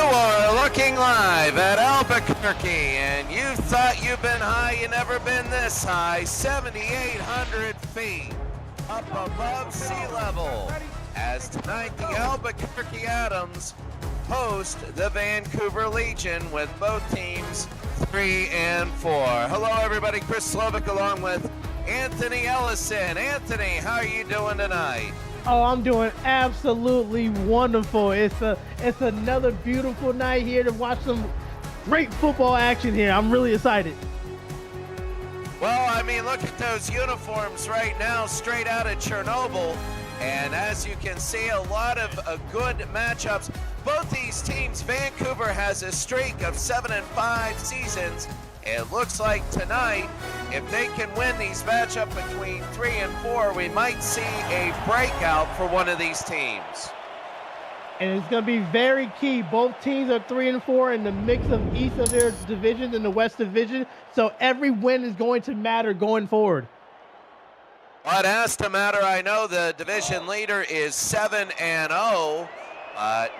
are looking live at Albuquerque, and you thought you've been high, you never been this high, 7,800 feet up above sea level, as tonight the Albuquerque Atoms host the Vancouver Legion with both teams 3 and 4. Hello everybody, Chris Slovic along with Anthony Ellison. Anthony, how are you doing tonight? Oh, I'm doing absolutely wonderful. It's another beautiful night here to watch some great football action here. I'm really excited. Well, I mean, look at those uniforms right now, straight out of Chernobyl. And as you can see, a lot of good matchups. Both these teams, Vancouver has a streak of 7-5 seasons. It looks like tonight, if they can win these matchups between 3 and 4, we might see a breakout for one of these teams. And it's going to be very key. Both teams are 3 and 4 in the mix of each of their divisions in the West Division. So every win is going to matter going forward. Well, it has to matter. I know the division leader is 7-0.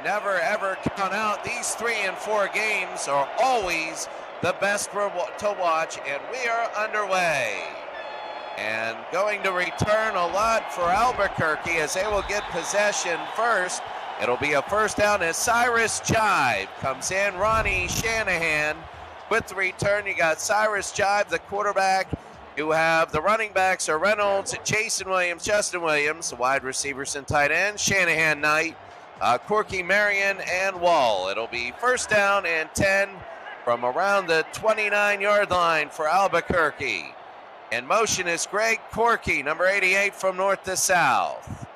Never ever count out. These 3 and 4 games are always the best to watch, and we are underway. And going to return a lot for Albuquerque as they will get possession first. It'll be a first down as Cyrus Jive comes in. Ronnie Shanahan with the return. You got Cyrus Jive, the quarterback. You have the running backs are Reynolds, Jason Williams, Justin Williams, the wide receivers and tight ends, Shanahan Knight, Corky Marion, and Wall. It'll be first down and 10 from around the 29-yard line for Albuquerque. In motion is Greg Corky, number 88 from north to south.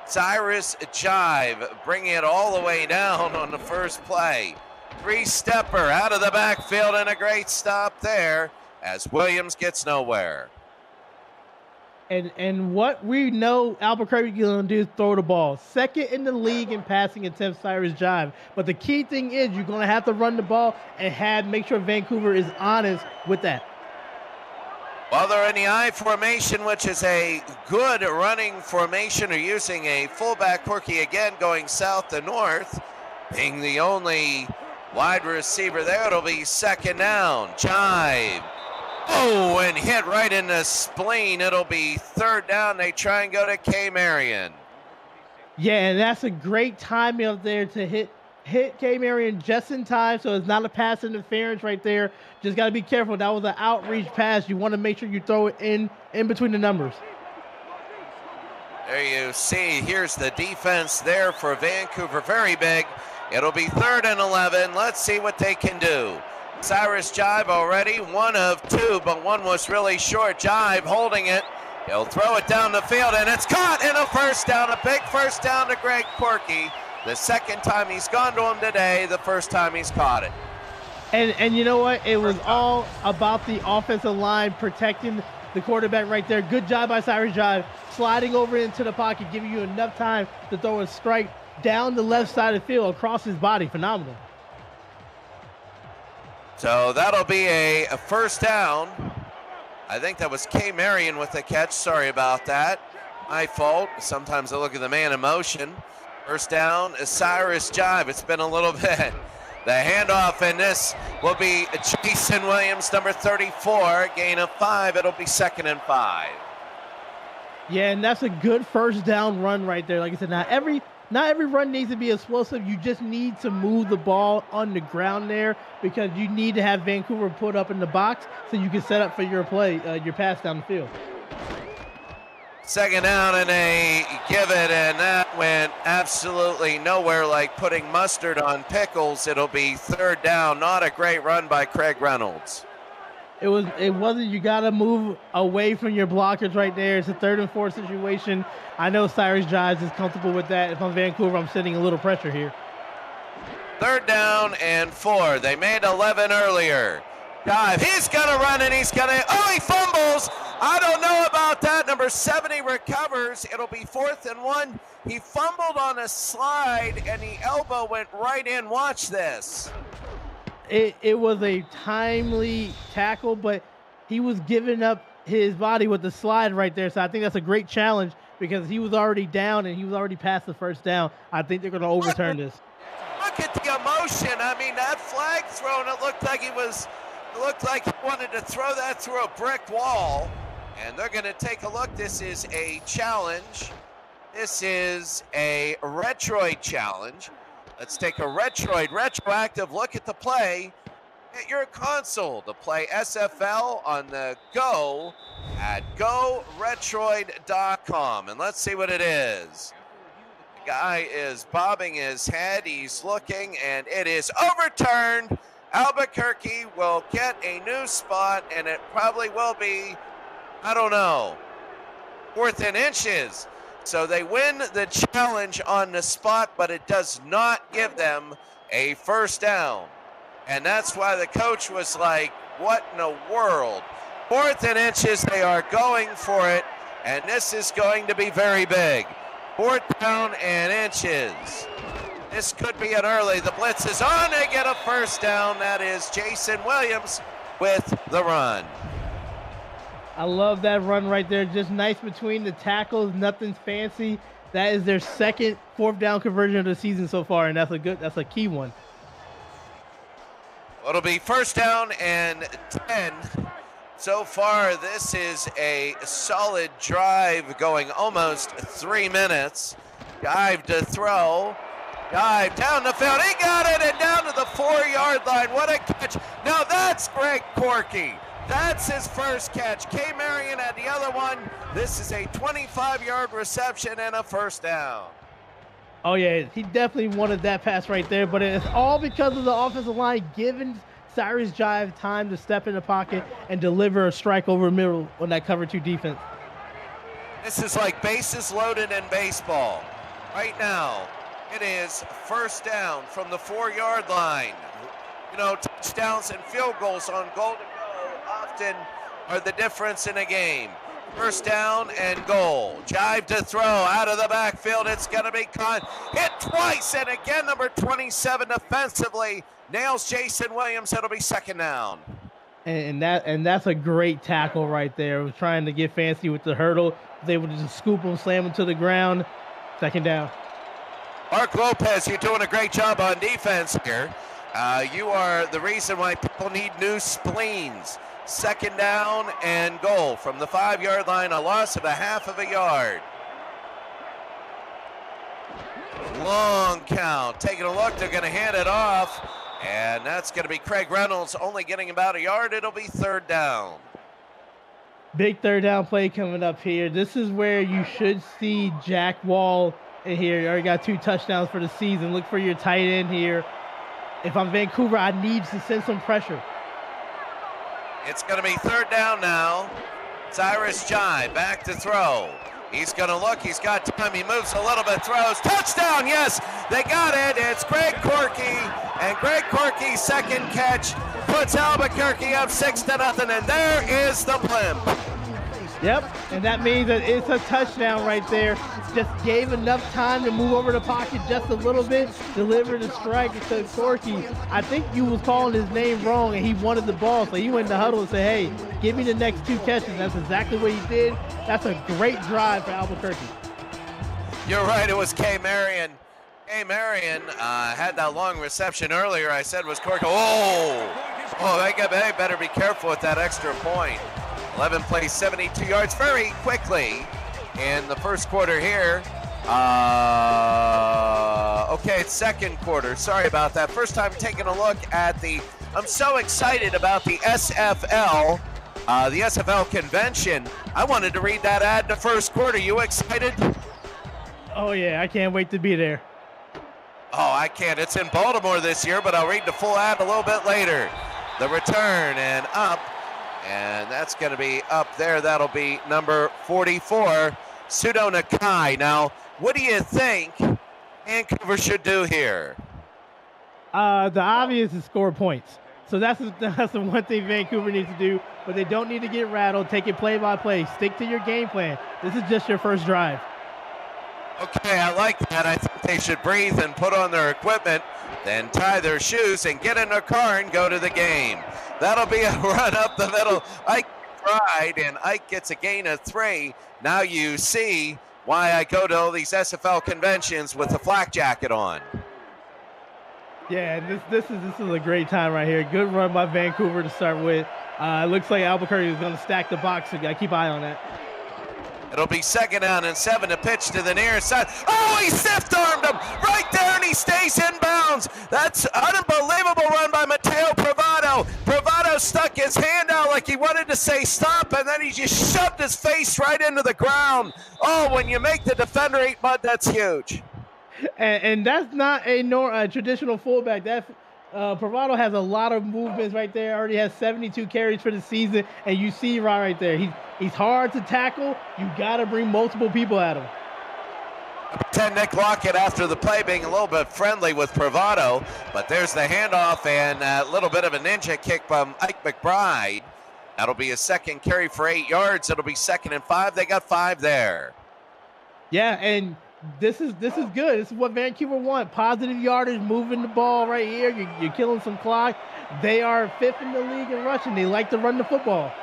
Cyrus Jive bringing it all the way down on the first play. Three-stepper out of the backfield and a great stop there as Williams gets nowhere. And what we know Albuquerque is going to do is throw the ball. Second in the league in passing attempts, Cyrus Jive. But the key thing is you're going to have to run the ball and make sure Vancouver is honest with that. Well, they're in the I formation, which is a good running formation. They're using a fullback, Corky again, going south to north, being the only wide receiver there. It'll be second down. Jive. Oh, and hit right in the spleen. It'll be third down. They try and go to K. Marion. Yeah, and that's a great timing up there to hit K. Marion just in time, so it's not a pass interference right there. Just got to be careful. That was an outreach pass. You want to make sure you throw it in between the numbers. There you see, here's the defense there for Vancouver. Very big. It'll be 3rd and 11. Let's see what they can do. Cyrus Jive already, 1 of 2, but one was really short. Jive holding it. He'll throw it down the field, and it's caught, and a first down, a big first down to Greg Corky. The second time he's gone to him today, the first time he's caught it. And you know what? It was all about the offensive line protecting the quarterback right there. Good job by Cyrus Jive, sliding over into the pocket, giving you enough time to throw a strike down the left side of the field across his body. Phenomenal. So that'll be a first down. I think that was K. Marion with the catch. Sorry about that. My fault. Sometimes I look at the man in motion. First down is Cyrus Jive. It's been a little bit. The handoff, and this will be Jason Williams, number 34. Gain of 5. It'll be 2nd and 5. Yeah, and that's a good first down run right there. Like I said, not every run needs to be explosive. You just need to move the ball on the ground there because you need to have Vancouver put up in the box so you can set up for your play, your pass down the field. Second down, and they give it, and that went absolutely nowhere, like putting mustard on pickles. It'll be 3rd down. Not a great run by Craig Reynolds. It wasn't. You got to move away from your blockers right there. It's a 3rd and 4 situation. I know Cyrus Jives is comfortable with that. If I'm Vancouver, I'm sending a little pressure here. 3rd down and 4. They made 11 earlier. Jive, he's going to run, and he's going to, he fumbles. I don't know about that. Number 70 recovers. It'll be 4th and 1. He fumbled on a slide, and the elbow went right in. Watch this. It was a timely tackle, but he was giving up his body with the slide right there. So I think that's a great challenge because he was already down and he was already past the first down. I think they're going to overturn this. Look at the emotion motion. I mean, that flag thrown, it looked like he wanted to throw that through a brick wall. And they're going to take a look. This is a challenge. This is a Retroid challenge. Let's take a retroactive look at the play at your console to play SFL on the go at GoRetroid.com. And let's see what it is. The guy is bobbing his head. He's looking, and it is overturned. Albuquerque will get a new spot, and it probably will be, I don't know, 4th and inches. So they win the challenge on the spot, but it does not give them a first down. And that's why the coach was like, what in the world? 4th and inches, they are going for it, and this is going to be very big. 4th down and inches. This could be an early. The blitz is on. They get a first down. That is Jason Williams with the run. I love that run right there. Just nice between the tackles. Nothing fancy. That is their second 4th down conversion of the season so far, and that's a key one. It'll be first down and 10. So far, this is a solid drive going almost 3 minutes. Dive to throw. Dive down the field. He got it and down to the 4-yard line. What a catch. Now that's Greg Corky. That's his first catch. K. Marion had the other one. This is a 25-yard reception and a first down. Oh, yeah, he definitely wanted that pass right there, but it's all because of the offensive line giving Cyrus Jive time to step in the pocket and deliver a strike over the middle on that cover 2 defense. This is like bases loaded in baseball. Right now, it is first down from the 4-yard line. You know, touchdowns and field goals on goal to go often are the difference in a game. First down and goal. Jive to throw out of the backfield. It's going to be caught. Hit twice, and again, number 27 defensively nails Jason Williams. It'll be second down. And that's a great tackle right there. Was trying to get fancy with the hurdle. Was able to just scoop him, slam him to the ground. Second down. Mark Lopez, you're doing a great job on defense here. You are the reason why people need new spleens. Second down and goal from the 5-yard line, a loss of a half of a yard. Long count. Taking a look, they're going to hand it off, and that's going to be Craig Reynolds only getting about a yard. It'll be third down. Big third down play coming up here. This is where you should see Jack Wall in here. You already got 2 touchdowns for the season. Look for your tight end here. If I'm Vancouver, I need to send some pressure. It's going to be third down now. Cyrus Jive back to throw. He's going to look. He's got time. He moves a little bit, throws. Touchdown, yes, they got it. It's Greg Corky, and Greg Corky's second catch puts Albuquerque up 6-0, and there is the blimp. Yep, and that means that it's a touchdown right there. Just gave enough time to move over the pocket just a little bit, deliver the strike to Corky. I think you was calling his name wrong, and he wanted the ball, so he went in the huddle and said, hey, give me the next 2 catches. That's exactly what he did. That's a great drive for Albuquerque. You're right, it was K. Marion. K. Marion had that long reception earlier. I said was Corky. They better be careful with that extra point. 11 plays, 72 yards very quickly in the first quarter here. Okay, it's second quarter. Sorry about that. First time taking a look at I'm so excited about the SFL, the SFL convention. I wanted to read that ad in the first quarter. You excited? Oh, yeah, I can't wait to be there. Oh, I can't. It's in Baltimore this year, but I'll read the full ad a little bit later. The return and up. And that's going to be up there. That'll be number 44, Sudo Nakai. Now, what do you think Vancouver should do here? The obvious is score points. So that's the one thing Vancouver needs to do, but they don't need to get rattled. Take it play by play. Stick to your game plan. This is just your first drive. Okay, I like that. I think they should breathe and put on their equipment, then tie their shoes and get in their car and go to the game. That'll be a run up the middle. Ike tried, and Ike gets a gain of 3. Now you see why I go to all these SFL conventions with a flak jacket on. Yeah, this is a great time right here. Good run by Vancouver to start with. It looks like Albuquerque is going to stack the box, so you got to keep an eye on that. It'll be 2nd down and 7 to pitch to the near side. Oh, he stiff-armed him right there, and he stays in bounds. That's an unbelievable run by Mateo Privado. Privado stuck his hand out like he wanted to say stop, and then he just shoved his face right into the ground. Oh, when you make the defender eat mud, that's huge. And that's not a traditional fullback. That Privado has a lot of movements right there. Already has 72 carries for the season, and you see right there. He's hard to tackle. You got to bring multiple people at him. 10 Nick Lockett after the play being a little bit friendly with Privado, but there's the handoff and a little bit of a ninja kick from Ike McBride. That'll be a 2nd carry for 8 yards. It'll be 2nd and 5. They got 5 there. Yeah, and this is good. This is what Vancouver want. Positive yardage, moving the ball right here. You're killing some clock. They are 5th in the league in rushing. They like to run the football.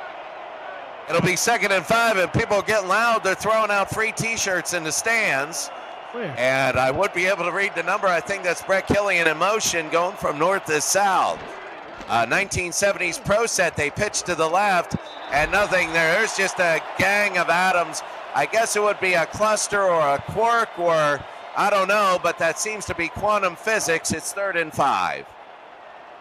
It'll be 2nd and 5, and people getting loud. They're throwing out free T-shirts in the stands. Where? And I would be able to read the number. I think that's Brett Killian in motion going from north to south. 1970s pro set. They pitch to the left, and nothing there. There's just a gang of atoms. I guess it would be a cluster or a quark or I don't know, but that seems to be quantum physics. It's 3rd and 5.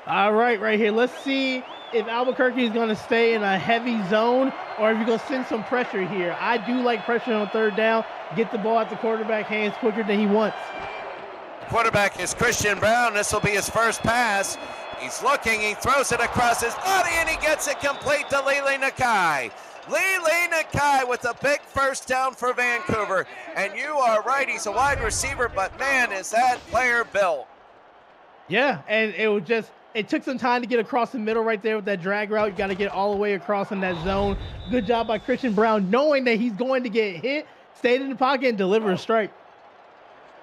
All right here. Let's see if Albuquerque is going to stay in a heavy zone or if you're going to send some pressure here. I do like pressure on 3rd down. Get the ball at the quarterback hands quicker than he wants. Quarterback is Christian Brown. This will be his first pass. He's looking. He throws it across his body, and he gets it complete to Lele Nakai. Lele Nakai with a big first down for Vancouver. And you are right, he's a wide receiver, but man, is that player built. Yeah, and it took some time to get across the middle right there with that drag route. You got to get all the way across in that zone. Good job by Christian Brown, knowing that he's going to get hit, stayed in the pocket and deliver a strike.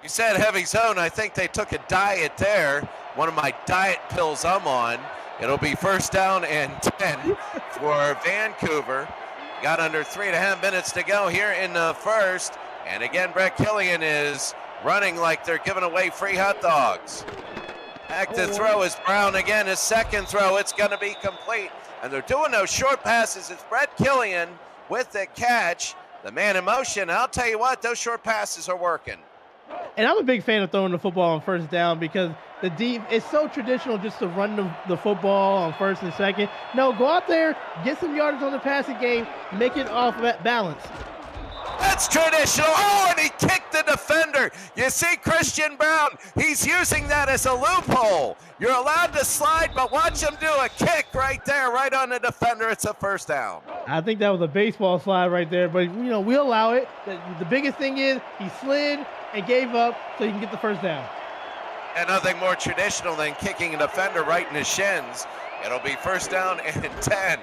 You said heavy zone. I think they took a diet there. One of my diet pills I'm on. It'll be 1st down and 10 for Vancouver. Got under 3.5 minutes to go here in the first. And again, Brett Killian is running like they're giving away free hot dogs. Back to throw is Brown again. His 2nd throw, it's going to be complete. And they're doing those short passes. It's Brett Killian with the catch. The man in motion. I'll tell you what, those short passes are working. And I'm a big fan of throwing the football on 1st down because it's so traditional just to run the football on 1st and 2nd. No, go out there, get some yardage on the passing game, make it off balance. That's traditional. Oh, and he kicked the defender. You see Christian Brown, he's using that as a loophole. You're allowed to slide, but watch him do a kick right there, right on the defender. It's a 1st down. I think that was a baseball slide right there, but we allow it. The biggest thing is he slid and gave up so he can get the 1st down. And nothing more traditional than kicking a defender right in the shins. It'll be 1st down and 10.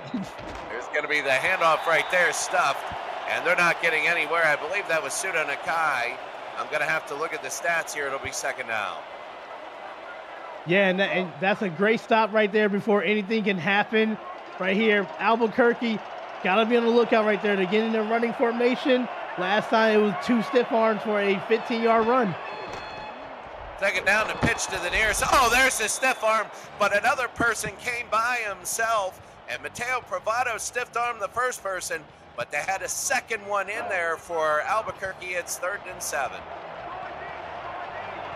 There's going to be the handoff right there, stuffed. And they're not getting anywhere. I believe that was Suda Nakai. I'm going to have to look at the stats here. It'll be 2nd down. Yeah, and that's a great stop right there before anything can happen. Right here, Albuquerque, got to be on the lookout right there. They're getting their running formation. Last time it was 2 stiff arms for a 15-yard run. 2nd down to pitch to the near side. Oh, there's the stiff arm, but another person came by himself, and Mateo Privado stiffed arm the first person, but they had a 2nd one in there for Albuquerque. It's 3rd and 7.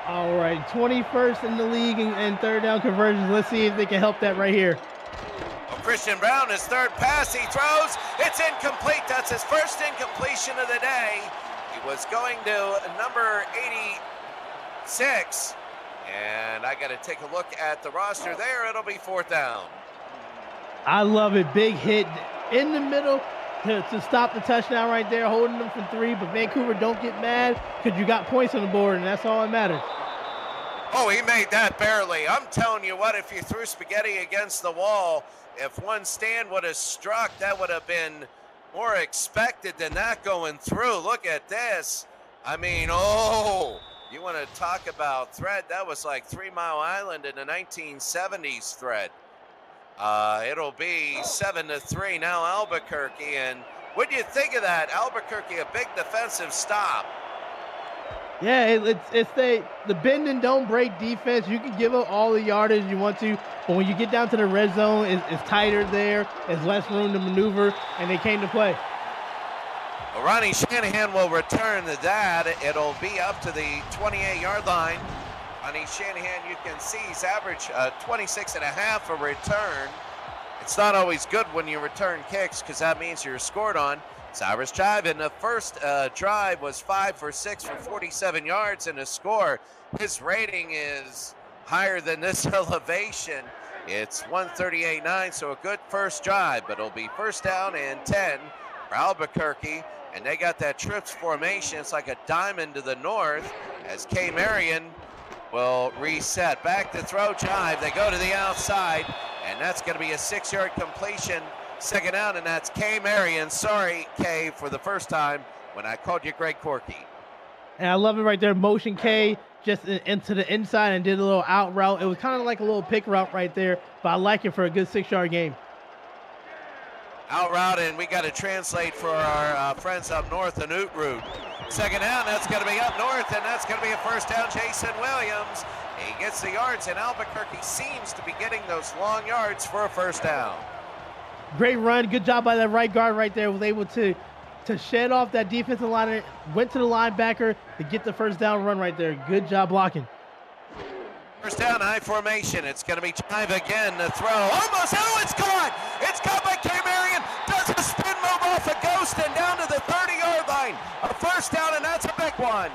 All right, 21st in the league and 3rd down conversions. Let's see if they can help that right here. Well, Christian Brown, his 3rd pass, he throws. It's incomplete. That's his 1st incompletion of the day. He was going to number 86, and I got to take a look at the roster there. It'll be 4th down. I love it. Big hit in the middle to stop the touchdown right there, holding them for 3. But Vancouver, don't get mad because you got points on the board, and that's all that matters. Oh, he made that barely. I'm telling you what, if you threw spaghetti against the wall, if one stand would have struck, that would have been more expected than that going through. Look at this. I mean, oh, you want to talk about thread? That was like 3 Mile Island in the 1970s thread. It'll be 7-3 now, Albuquerque. And what do you think of that? Albuquerque, a big defensive stop. Yeah, it's the bend and don't break defense. You can give up all the yardage you want to, but when you get down to the red zone, it's tighter there. There's less room to maneuver, and they came to play. Well, Ronnie Shanahan will return to that. It'll be up to the 28-yard line. Ronnie Shanahan, you can see he's averaged 26.5 a return. It's not always good when you return kicks because that means you're scored on. Cyrus Jive in the first drive was 5 for 6 for 47 yards and a score. His rating is higher than this elevation. It's 138.9, so a good first drive, but it'll be first down and 10 for Albuquerque. And they got that trips formation. It's like a diamond to the north as K. Marion will reset. Back to throw, Jive. They go to the outside, and that's going to be a 6-yard completion. Second down, and that's K. Marion. Sorry, K, for the first time when I called you Greg Corky. And I love it right there. Motion K just into the inside and did a little out route. It was kind of like a little pick route right there, but I like it for a good 6-yard game. Out route, and we got to translate for our friends up north, the Newt route. Second down, that's going to be up north, and that's going to be a first down. Jason Williams, he gets the yards, and Albuquerque seems to be getting those long yards for a first down. Great run. Good job by that right guard right there. Was able to shed off that defensive line. Went to the linebacker to get the first down run right there. Good job blocking. First down, high formation. It's going to be Jive again. The throw. Almost. Oh, it's caught. It's caught by K. Marion. Does a spin move off a ghost and down to the 30-yard line. A first down, and that's a big one.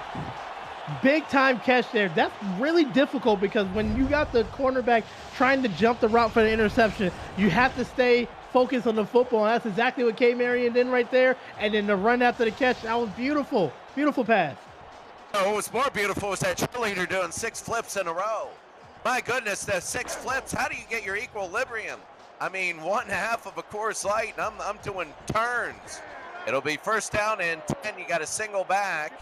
Big time catch there. That's really difficult because when you got the cornerback trying to jump the route for the interception, you have to stay focused on the football. And that's exactly what K. Marion did right there. And then the run after the catch, that was beautiful. Beautiful pass. Oh, what was more beautiful was that cheerleader doing 6 flips in a row. My goodness, the 6 flips. How do you get your equilibrium? I mean, 1/2 of a Coors Light, and I'm doing turns. It'll be first down and 10. You got a single back.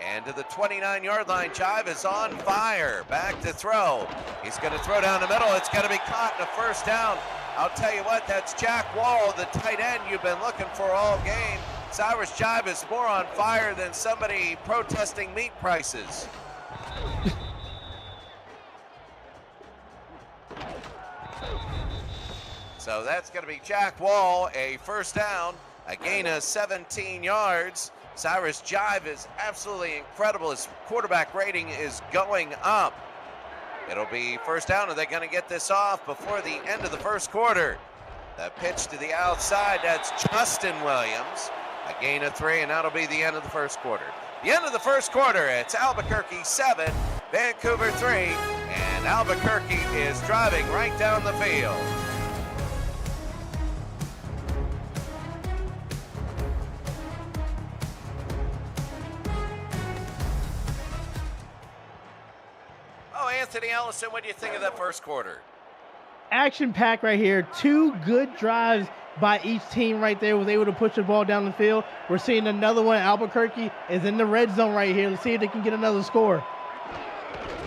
And to the 29-yard line, Jive is on fire. Back to throw. He's going to throw down the middle. It's going to be caught in a first down. I'll tell you what, that's Jack Wall, the tight end you've been looking for all game. Cyrus Jive is more on fire than somebody protesting meat prices. So that's going to be Jack Wall, a first down, a gain of 17 yards. Cyrus Jive is absolutely incredible. His quarterback rating is going up. It'll be first down, and they're going to get this off before the end of the first quarter. The pitch to the outside, that's Justin Williams. A gain of 3, and that'll be the end of the first quarter. The end of the first quarter, it's Albuquerque 7, Vancouver 3, and Albuquerque is driving right down the field. Anthony Ellison, what do you think of that first quarter? Action pack right here. 2 good drives by each team right there. Was able to push the ball down the field. We're seeing another one. Albuquerque is in the red zone right here. Let's see if they can get another score.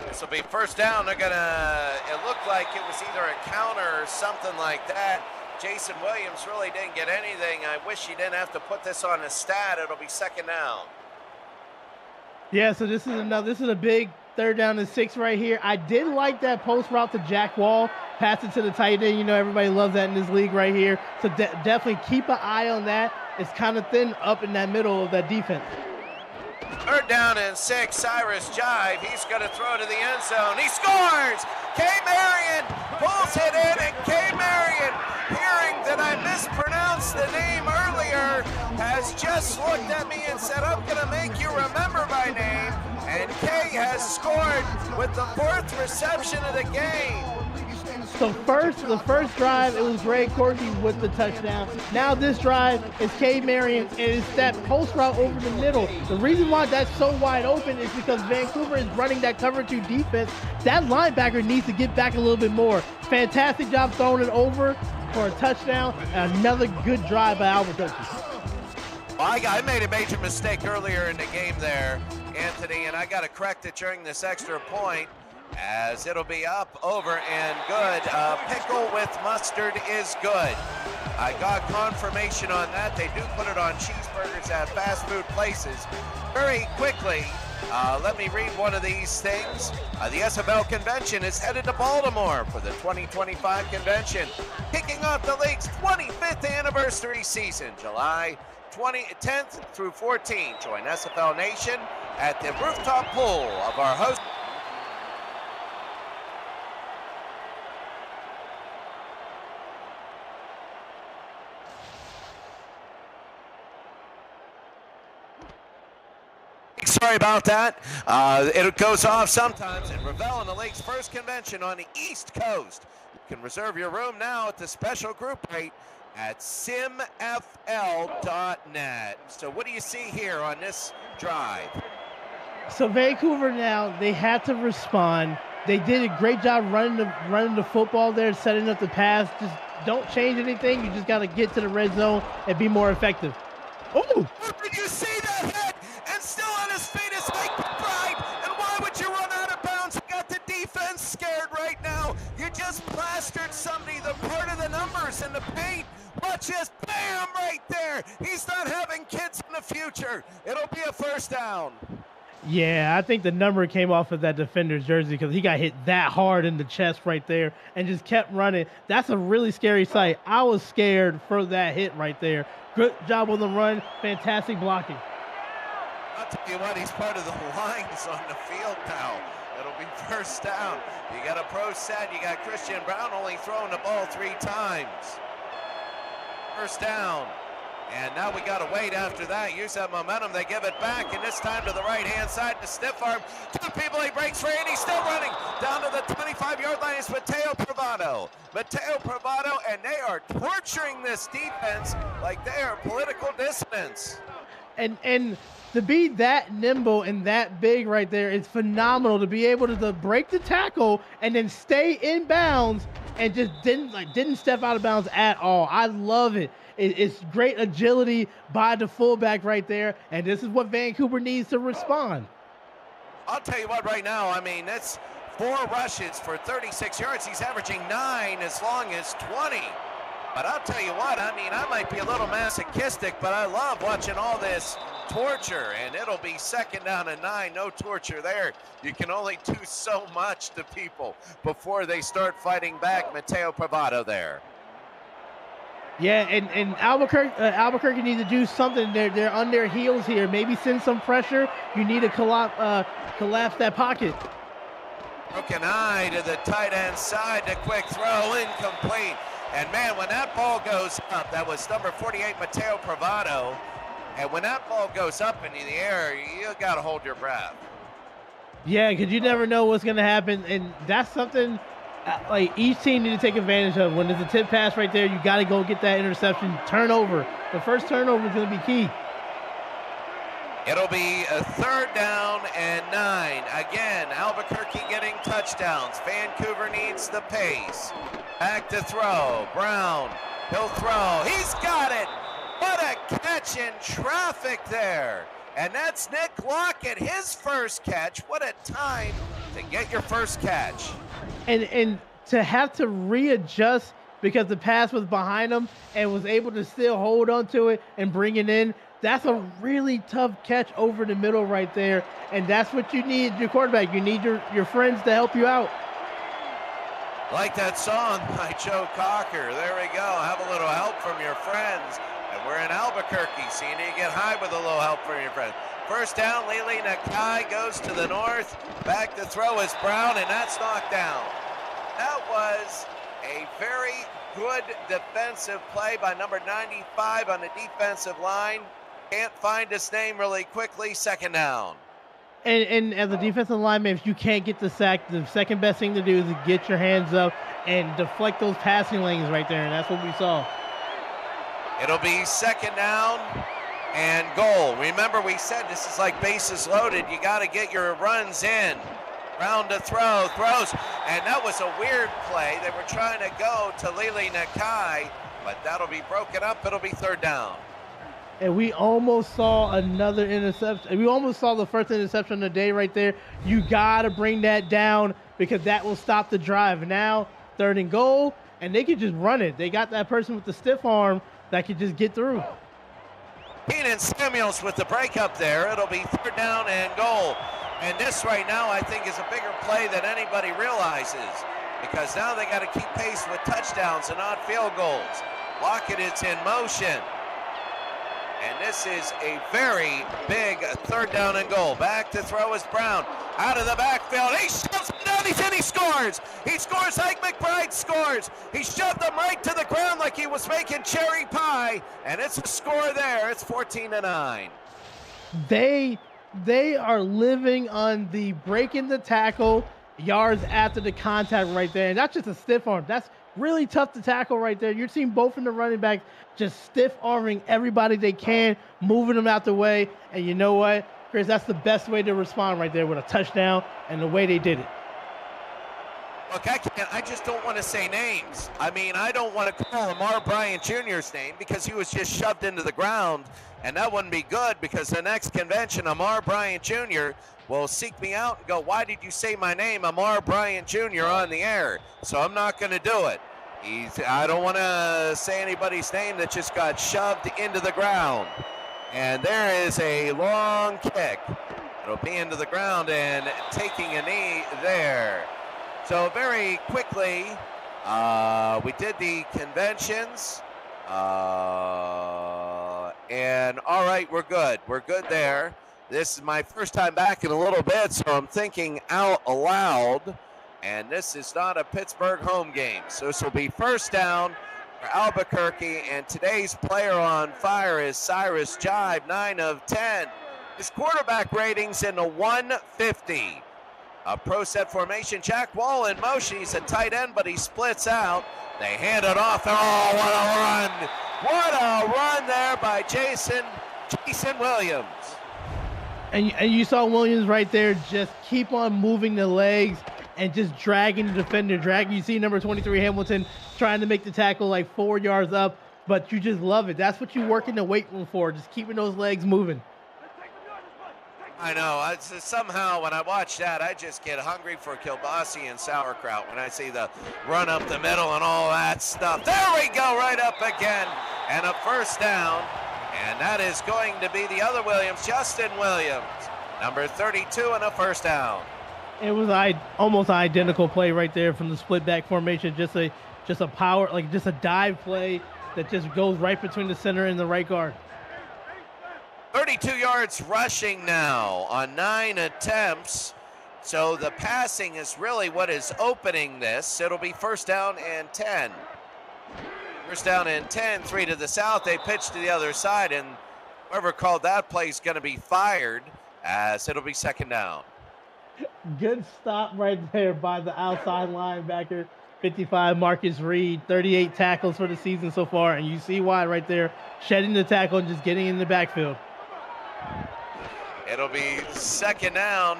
This will be first down. They're gonna, it looked like it was either a counter or something like that. Jason Williams really didn't get anything. I wish he didn't have to put this on his stat. It'll be second down. Yeah, so this is a big 3rd down and 6 right here. I did like that post route to Jack Wall. Pass it to the tight end. You know, everybody loves that in this league right here. So definitely keep an eye on that. It's kind of thin up in that middle of that defense. 3rd down and 6, Cyrus Jive. He's going to throw to the end zone. He scores! K. Marion pulls it in, and K. Marion, hearing that I mispronounced the name earlier, has just looked at me and said, I'm going to make you remember my name. And K has scored with the 4th reception of the game. So the first drive, it was Greg Corky with the touchdown. Now this drive is K. Marion, and it's that post route over the middle. The reason why that's so wide open is because Vancouver is running that cover 2 defense. That linebacker needs to get back a little bit more. Fantastic job throwing it over for a touchdown, and another good drive by Albuquerque. Well, I made a major mistake earlier in the game there, Anthony, and I got to correct it during this extra point, as it'll be up, over, and good. Pickle with mustard is good. I got confirmation on that. They do put it on cheeseburgers at fast food places. Very quickly, Let me read one of these things. The SFL convention is headed to Baltimore for the 2025 convention, kicking off the league's 25th anniversary season, July 10th through 14th. Join SFL Nation at the rooftop pool of our host. Sorry about that. It goes off sometimes in Ravel in the league's first convention on the East Coast. You can reserve your room now at the special group rate at simfl.net. So what do you see here on this drive? So Vancouver now, they had to respond. They did a great job running the football there, setting up the pass. Just don't change anything. You just got to get to the red zone and be more effective. Oh! Did you see that hit? And still on his feet is Mike McBride. And why would you run out of bounds? You got the defense scared right now. You just plastered somebody, the part of the numbers in the paint. Watch this, bam, right there. He's not having kids in the future. It'll be a first down. Yeah, I think the number came off of that defender's jersey because he got hit that hard in the chest right there and just kept running. That's a really scary sight. I was scared for that hit right there. Good job on the run. Fantastic blocking. I'll tell you what, he's part of the lines on the field now. It'll be first down. You got a pro set. You got Christian Brown only throwing the ball 3 times. First down. And now we got to wait after that. Use that momentum. They give it back, and this time to the right-hand side to stiff arm. 2 people, he breaks free, and he's still running. Down to the 25-yard line is Mateo Privado. Mateo Privado, and they are torturing this defense like they are political dissidents. And to be that nimble and that big right there is phenomenal. To be able to break the tackle and then stay in bounds and just didn't step out of bounds at all. I love it. It's great agility by the fullback right there, and this is what Vancouver needs to respond. I'll tell you what right now, I mean, that's 4 rushes for 36 yards. He's averaging 9 as long as 20. But I'll tell you what, I mean, I might be a little masochistic, but I love watching all this torture, and it'll be second down and 9, no torture there. You can only do so much to people before they start fighting back. Mateo Privado there. Yeah, and Albuquerque needs to do something. They're on their heels here. Maybe send some pressure. You need to collapse that pocket. Broken eye to the tight end side. The quick throw, incomplete. And man, when that ball goes up, that was number 48, Mateo Privado. And when that ball goes up into the air, you got to hold your breath. Yeah, because you never know what's going to happen. And that's something like each team needs to take advantage of. When there's a tip pass right there, you got to go get that interception. Turnover. The first turnover is going to be key. It'll be a 3rd down and 9. Again, Albuquerque getting touchdowns. Vancouver needs the pace. Back to throw. Brown. He'll throw. He's got it. What a catch in traffic there. And that's Nick Lockett, his first catch. What a time to get your first catch. And to have to readjust because the pass was behind him and was able to still hold on to it and bring it in. That's a really tough catch over the middle right there. And that's what you need, your quarterback. You need your friends to help you out. Like that song by Joe Cocker. There we go. Have a little help from your friends. And we're in Albuquerque, so you need to get high with a little help from your friends. First down, Lili Nakai goes to the north. Back to throw is Brown, and that's knocked down. That was a very good defensive play by number 95 on the defensive line. Can't find his name really quickly. Second down. And as a defensive lineman, if you can't get the sack, the second best thing to do is to get your hands up and deflect those passing lanes right there, and that's what we saw. It'll be second down and goal. Remember, we said this is like bases loaded. You got to get your runs in. Brown to throw, throws, and that was a weird play. They were trying to go to Lili Nakai, but that'll be broken up. It'll be 3rd down. And we almost saw another interception. We almost saw the first interception of the day right there. You got to bring that down because that will stop the drive. Now, 3rd and goal, and they can just run it. They got that person with the stiff arm that can just get through. Keenan Samuels with the breakup there. It'll be 3rd down and goal. And this right now I think is a bigger play than anybody realizes, because now they got to keep pace with touchdowns and not field goals. Lockett is in motion. And this is a very big 3rd down and goal. Back to throw is Brown. Out of the backfield. He shoves him down. He's in. He scores. He scores like McBride scores. He shoved him right to the ground like he was making cherry pie. And it's a score there. It's 14-9. They are living on the breaking the tackle, yards after the contact right there. And that's just a stiff arm. That's really tough to tackle right there. You're seeing both from the running backs just stiff arming everybody they can, moving them out the way. And you know what, Chris, that's the best way to respond right there with a touchdown and the way they did it. Look, I just don't want to say names. I mean, I don't want to call Amar Bryant Jr.'s name because he was just shoved into the ground, and that wouldn't be good, because the next convention, Amar Bryant Jr. will seek me out and go, why did you say my name, Amar Bryant Jr., on the air? So I'm not going to do it. I don't want to say anybody's name that just got shoved into the ground. And there is a long kick. It'll be into the ground and taking a knee there. So very quickly, we did the conventions. And all right, we're good. We're good there. This is my first time back in a little bit, so I'm thinking out loud. And this is not a Pittsburgh home game. So this will be 1st down for Albuquerque. And today's player on fire is Cyrus Jive, 9 of 10. His quarterback rating's in the 150. A pro set formation. Jack Wall in motion. He's a tight end, but he splits out. They hand it off. Oh, what a run. What a run there by Jason Williams. And you saw Williams right there just keep on moving the legs and just dragging the defender. You see number 23 Hamilton trying to make the tackle like 4 yards up, but you just love it. That's what you work in the weight room for, just keeping those legs moving. I know. Somehow when I watch that, I just get hungry for kielbasa and sauerkraut when I see the run up the middle and all that stuff. There we go, right up again. And a 1st down. And that is going to be the other Williams, Justin Williams, number 32, and a 1st down. It was almost an identical play right there from the split back formation. Just a power, like just a dive play that just goes right between the center and the right guard. 32 yards rushing now on 9 attempts. So the passing is really what is opening this. It'll be 1st down and 10. 1st down and 10, 3 to the south. They pitch to the other side, and whoever called that play is going to be fired, as it'll be 2nd down. Good stop right there by the outside linebacker, 55 Marcus Reed, 38 tackles for the season so far, and you see why right there, shedding the tackle and just getting in the backfield. It'll be 2nd down.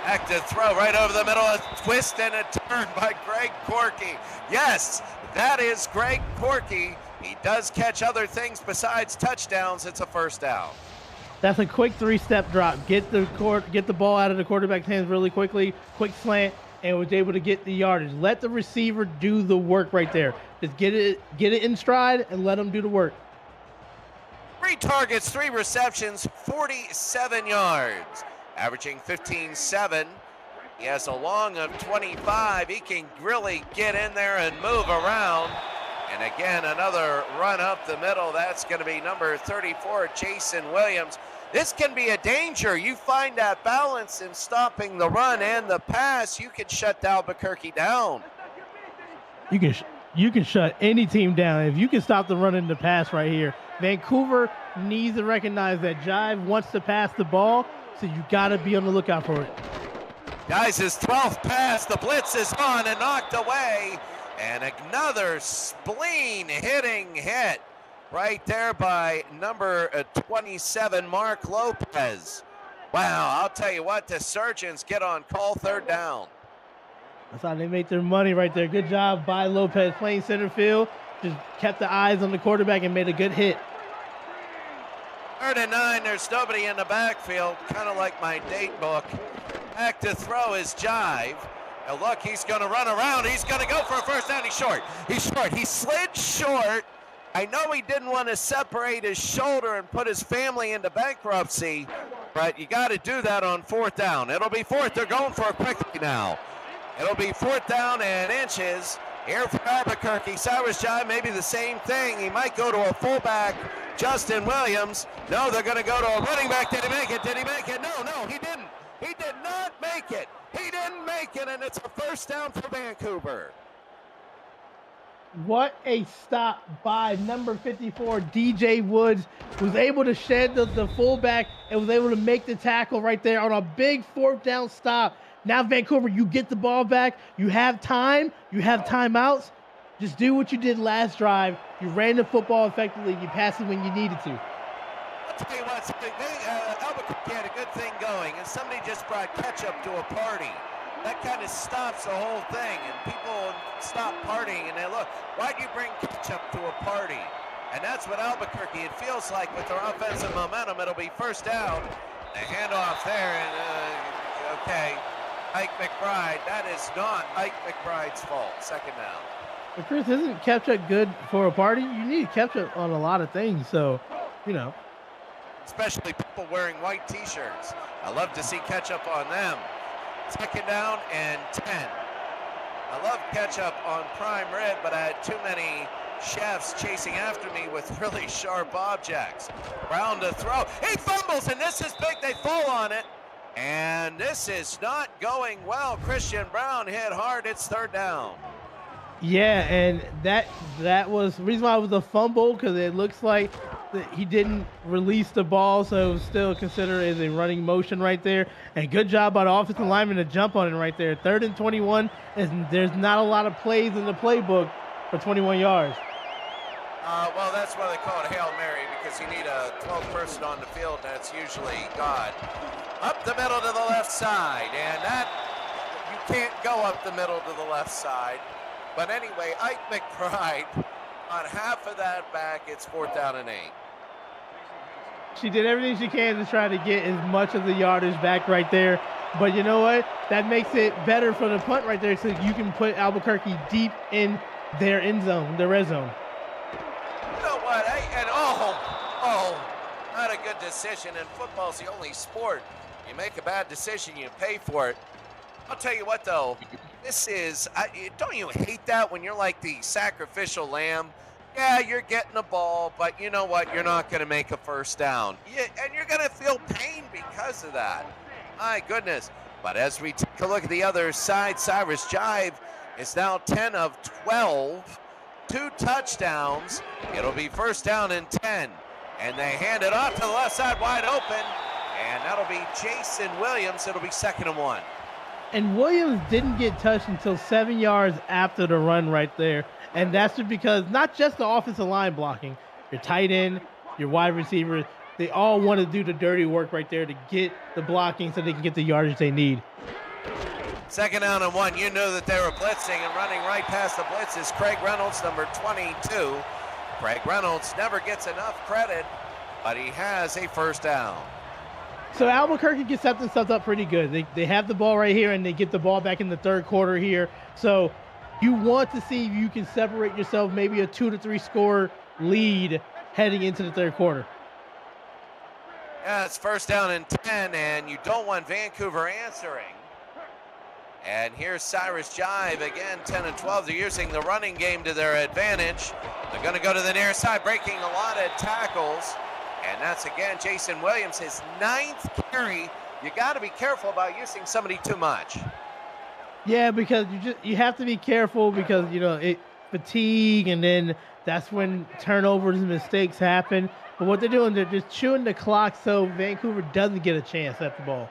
Back to throw right over the middle, a twist and a turn by Greg Corky. Yes, that is Greg Corky. He does catch other things besides touchdowns. It's a 1st down. That's a quick 3-step drop. Get the ball out of the quarterback's hands really quickly, quick slant, and was able to get the yardage. Let the receiver do the work right there. Just get it in stride and let him do the work. 3 targets, 3 receptions, 47 yards. Averaging 15-7. He has a long of 25. He can really get in there and move around. And again, another run up the middle. That's going to be number 34, Jason Williams. This can be a danger. You find that balance in stopping the run and the pass, you can shut Albuquerque down. You can shut any team down if you can stop the run and the pass right here. Vancouver needs to recognize that Jive wants to pass the ball, so you got to be on the lookout for it. Guys, his 12th pass, the blitz is on and knocked away. And another spleen hitting hit right there by number 27, Mark Lopez. Wow, I'll tell you what, the Surgeons get on call, 3rd down. That's how they make their money right there. Good job by Lopez playing center field. Just kept the eyes on the quarterback and made a good hit. 3rd and 9, there's nobody in the backfield, kind of like my date book. Back to throw is Jive. Now look, he's going to run around. He's going to go for a 1st down. He's short. He slid short, I know he didn't want to separate his shoulder and put his family into bankruptcy, but you got to do that on 4th down. It'll be 4th. They're going for it quickly now. It'll be 4th down and inches. Here for Albuquerque. Cyrus Jive, maybe the same thing. He might go to a fullback, Justin Williams. No, they're going to go to a running back. Did he make it? Did he make it? No, he didn't. He did not make it. He didn't make it, and it's a 1st down for Vancouver. What a stop by number 54, DJ Woods. Was able to shed the fullback and was able to make the tackle right there on a big 4th down stop. Now, Vancouver, you get the ball back. You have time. You have timeouts. Just do what you did last drive. You ran the football effectively. You passed it when you needed to. I'll tell you what, Albuquerque had a good thing going, and somebody just brought ketchup to a party. That kind of stops the whole thing, and people stop partying, and they look, why'd you bring ketchup to a party? And that's what Albuquerque, it feels like with their offensive momentum. It'll be 1st down. The handoff there, and okay, Ike McBride. That is not Ike McBride's fault. 2nd down. But Chris, isn't ketchup good for a party? You need ketchup on a lot of things, so, you know. Especially people wearing white T-shirts. I love to see ketchup on them. 2nd down and 10. I love ketchup on prime rib, but I had too many chefs chasing after me with really sharp objects. Brown to throw. He fumbles, and this is big. They fall on it. And this is not going well. Christian Brown hit hard. It's 3rd down. Yeah, and that was the reason why it was a fumble, because it looks like he didn't release the ball, so it was still considered as a running motion right there. And good job by the offensive lineman to jump on it right there. 3rd and 21, and there's not a lot of plays in the playbook for 21 yards. Well, that's why they call it Hail Mary, because you need a 12th person on the field, and that's usually God. Up the middle to the left side, and that, you can't go up the middle to the left side. But anyway, Ike McBride on half of that back. It's 4th down and 8. She did everything she can to try to get as much of the yardage back right there. But you know what? That makes it better for the punt right there, so you can put Albuquerque deep in their end zone, their red zone. You know what? Not a good decision. And football's the only sport. You make a bad decision, you pay for it. I'll tell you what, though. This is, don't you hate that when you're like the sacrificial lamb? Yeah, you're getting the ball, but you know what? You're not going to make a 1st down. And you're going to feel pain because of that. My goodness. But as we take a look at the other side, Cyrus Jive is now 10 of 12. 2 touchdowns. It'll be 1st down and 10. And they hand it off to the left side wide open. And that'll be Jason Williams. It'll be 2nd and 1. And Williams didn't get touched until 7 yards after the run right there. And that's just because not just the offensive line blocking, your tight end, your wide receiver, they all want to do the dirty work right there to get the blocking so they can get the yardage they need. 2nd down and 1. You knew that they were blitzing, and running right past the blitz is Craig Reynolds, number 22. Craig Reynolds never gets enough credit, but he has a 1st down. So Albuquerque gets themselves up pretty good. They have the ball right here, and they get the ball back in the 3rd quarter here. So you want to see if you can separate yourself, maybe a 2 to 3 score lead heading into the 3rd quarter. Yeah, it's 1st down and 10, and you don't want Vancouver answering. And here's Cyrus Jive again, 10 and 12. They're using the running game to their advantage. They're going to go to the near side, breaking a lot of tackles. And that's, again, Jason Williams, his 9th carry. You got to be careful about using somebody too much. Yeah, because you have to be careful because, you know, fatigue, and then that's when turnovers and mistakes happen. But what they're doing, they're just chewing the clock so Vancouver doesn't get a chance at the ball.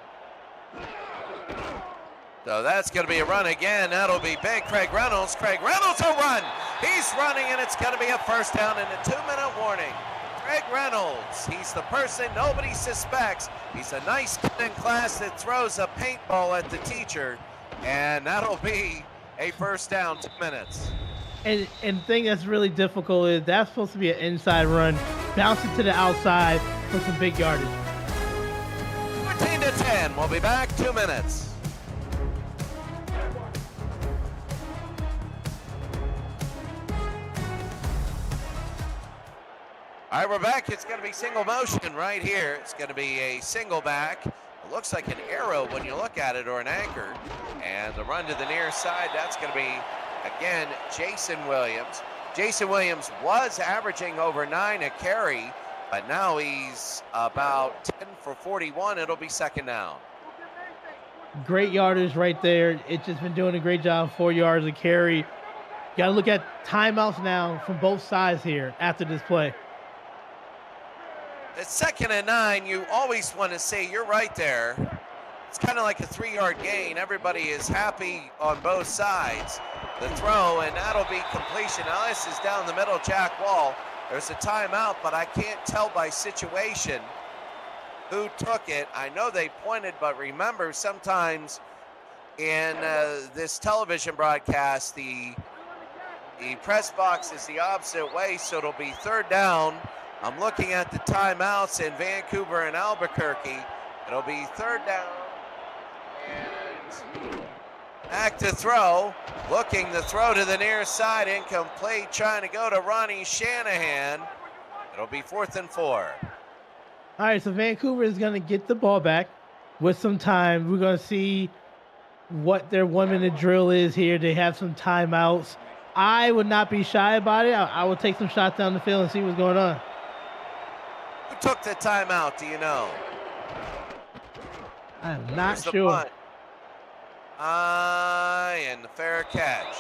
So that's going to be a run again. That'll be big. Craig Reynolds will run. He's running, and it's going to be a 1st down and a 2-minute warning. Craig Reynolds, he's the person nobody suspects. He's a nice kid in class that throws a paintball at the teacher, and that'll be a 1st down, 2 minutes. And the thing that's really difficult is that's supposed to be an inside run. Bounce it to the outside for some big yardage. 14 to 10. We'll be back 2 minutes. All right, we're back. It's going to be single motion right here. It's going to be a single back. It looks like an arrow when you look at it, or an anchor. And the run to the near side, that's going to be, again, Jason Williams. Jason Williams was averaging over 9 a carry, but now he's about 10 for 41. It'll be second down. Great yardage right there. It's just been doing a great job, 4 yards a carry. Got to look at timeouts now from both sides here after this play. It's 2nd and 9. You always want to say, you're right there. It's kind of like a 3-yard gain. Everybody is happy on both sides. The throw, and that'll be completion. Now this is down the middle, Jack Wall. There's a timeout, but I can't tell by situation who took it. I know they pointed, but remember, sometimes in this television broadcast, the press box is the opposite way, so it'll be 3rd down. I'm looking at the timeouts in Vancouver and Albuquerque. It'll be 3rd down. And back to throw. Looking to throw to the near side. Incomplete. Trying to go to Ronnie Shanahan. It'll be 4th and 4. All right, so Vancouver is going to get the ball back with some time. We're going to see what their 1-minute drill is here. They have some timeouts. I would not be shy about it. I would take some shots down the field and see what's going on. Who took the timeout, do you know? I'm not sure. And the fair catch.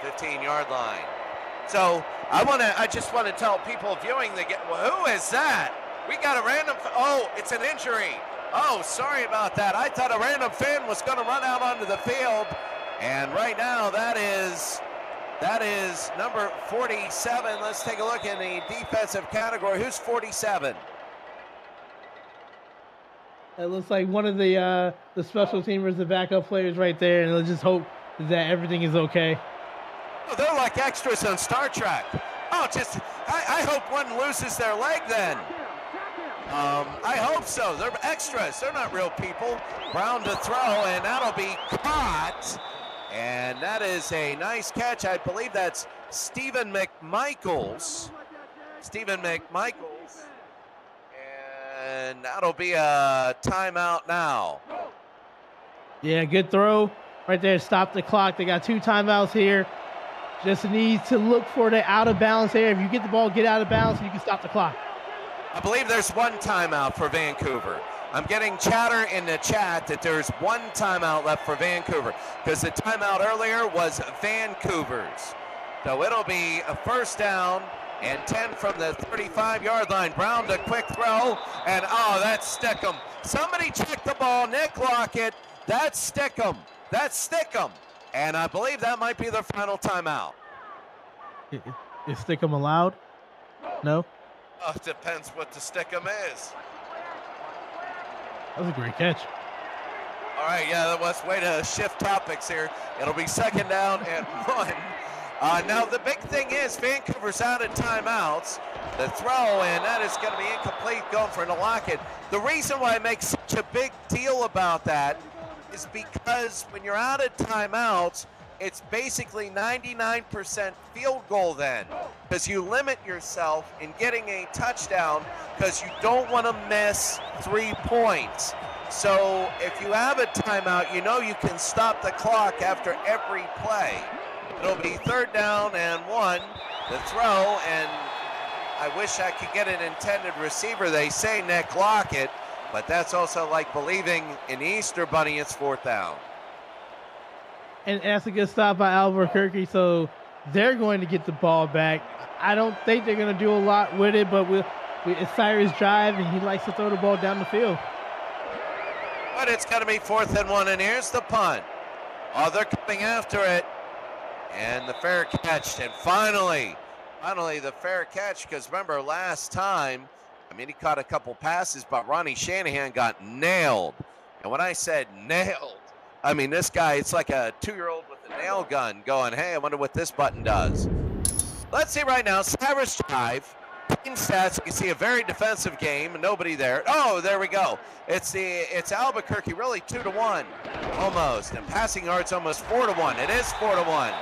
15-yard line. So I just want to tell people viewing the game, well, who is that? We got a random, oh, it's an injury. Oh, sorry about that. I thought a random fan was going to run out onto the field. And right now that is number 47. Let's take a look in the defensive category. Who's 47? It looks like one of the special teamers, the backup players right there, and let's just hope that everything is okay. Oh, they're like extras on Star Trek. Oh, I hope one loses their leg then. I hope so. They're extras. They're not real people. Brown to throw, and that'll be caught. And that is a nice catch. I believe that's Stephen McMichaels. And that'll be a timeout now. Yeah, good throw right there. Stop the clock. They got 2 timeouts here. Just need to look for the out of bounds here. If you get the ball, get out of bounds, you can stop the clock. I believe there's 1 timeout for Vancouver. I'm getting chatter in the chat that there's 1 timeout left for Vancouver because the timeout earlier was Vancouver's. So it'll be a 1st down and 10 from the 35-yard line. Brown to quick throw, and oh, that's Stickum. Somebody check the ball. Nick Lockett. That's Stickum. And I believe that might be their final timeout. Is Stickum allowed? No? Oh, it depends what the Stickum is. That was a great catch. All right, yeah, that was way to shift topics here. It'll be 2nd down and 1. Now, the big thing is Vancouver's out of timeouts. The throw, and that is going to be incomplete, going for Lockett. The reason why I make such a big deal about that is because when you're out of timeouts, it's basically 99% field goal then, because you limit yourself in getting a touchdown because you don't want to miss 3 points. So if you have a timeout, you know you can stop the clock after every play. It'll be 3rd down and 1. The throw, and I wish I could get an intended receiver. They say Nick Lockett, but that's also like believing in the Easter Bunny. It's 4th down. And that's a good stop by Albuquerque, so they're going to get the ball back. I don't think they're going to do a lot with it, but it's Cyrus' drive, and he likes to throw the ball down the field. But it's going to be 4th and 1, and here's the punt. Oh, they're coming after it. And the fair catch, and finally the fair catch, because remember last time, I mean, he caught a couple passes, but Ronnie Shanahan got nailed. And when I said nailed, I mean, this guy, it's like a 2-year-old with a nail gun going, hey, I wonder what this button does. Let's see right now, Cyrus drive, team stats, you can see a very defensive game, nobody there. Oh, there we go. It's Albuquerque, really 2-1, almost, and passing yards almost 4-1. It is 4-1.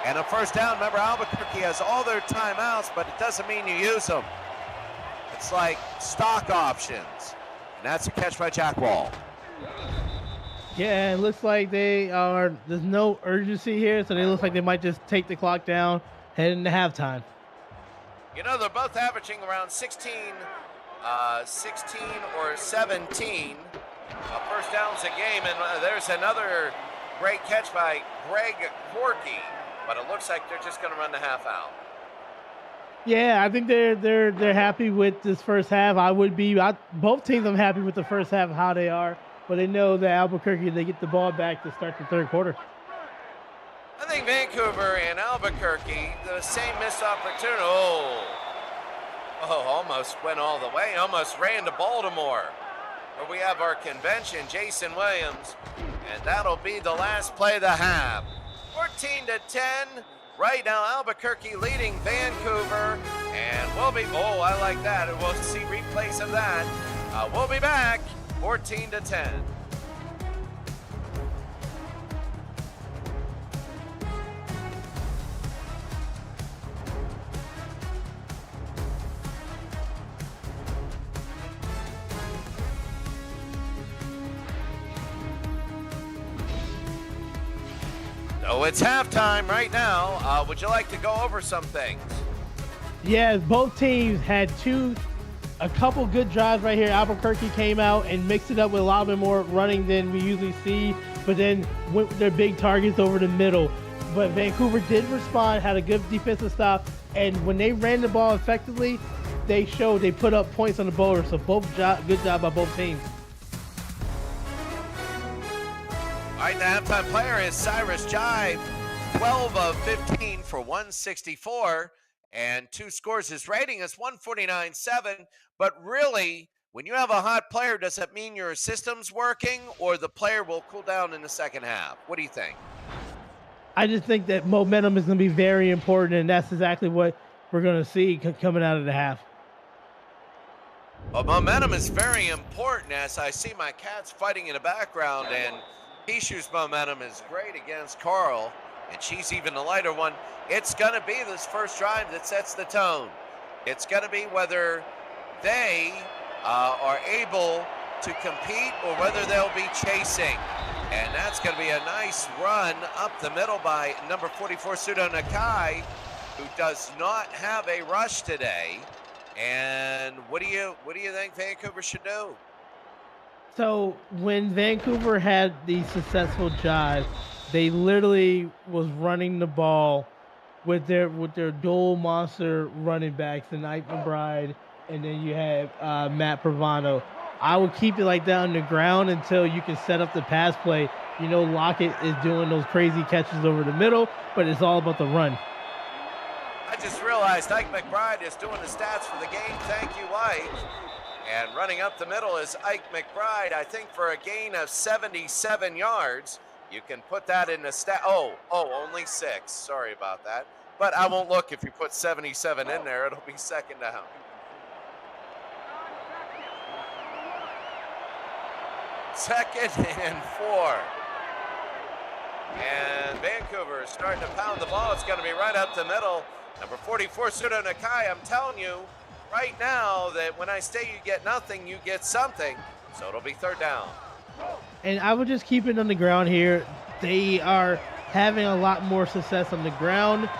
And a 1st down. Remember, Albuquerque has all their timeouts, but it doesn't mean you use them. It's like stock options. And that's a catch by Jack Wall. Yeah, it looks like there's no urgency here, so they look like they might just take the clock down, head into halftime. You know, they're both averaging around 16 or 17 first downs a game, and there's another great catch by Greg Corky, but it looks like they're just going to run the half out. Yeah, I think they're happy with this first half. I would be. Both teams, I'm happy with the first half, how they are, but they know that Albuquerque, they get the ball back to start the third quarter. I think Vancouver and Albuquerque, the same missed opportunity. Almost went all the way. Almost ran to Baltimore, where we have our convention, Jason Williams, and that'll be the last play of the half. 14-10. Right now, Albuquerque leading Vancouver, and we'll be. Oh, I like that. We'll see replays of that. We'll be back. 14-10. So it's halftime right now. Would you like to go over some things? Yeah, both teams had a couple good drives right here. Albuquerque came out and mixed it up with a lot bit more running than we usually see, but then went with their big targets over the middle. But Vancouver did respond, had a good defensive stop, and when they ran the ball effectively, they put up points on the board. So good job by both teams. All right, the halftime player is Cyrus Jive, 12 of 15 for 164, and 2 scores. His rating is 149.7, but really, when you have a hot player, does that mean your system's working or the player will cool down in the second half? What do you think? I just think that momentum is going to be very important, and that's exactly what we're going to see coming out of the half. Well, momentum is very important, as I see my cats fighting in the background, and Pishu's momentum is great against Carl, and she's even the lighter one. It's going to be this first drive that sets the tone. It's going to be whether they are able to compete or whether they'll be chasing. And that's going to be a nice run up the middle by number 44, Sudo Nakai, who does not have a rush today. And what do you think Vancouver should do? So when Vancouver had the successful drive, they literally was running the ball with their dual monster running backs, and Ike McBride, and then you have Matt Pravano. I would keep it like that on the ground until you can set up the pass play. You know, Lockett is doing those crazy catches over the middle, but it's all about the run. I just realized Ike McBride is doing the stats for the game. Thank you, Ike. And running up the middle is Ike McBride, I think for a gain of 77 yards. You can put that in the stat. Only 6. Sorry about that. But I won't look if you put 77 in there. It'll be second down. Second and 4. And Vancouver is starting to pound the ball. It's going to be right up the middle. Number 44, Sudo Nakai, I'm telling you right now that when I say you get nothing, you get something. So it'll be third down. And I would just keep it on the ground here. They are having a lot more success on the ground.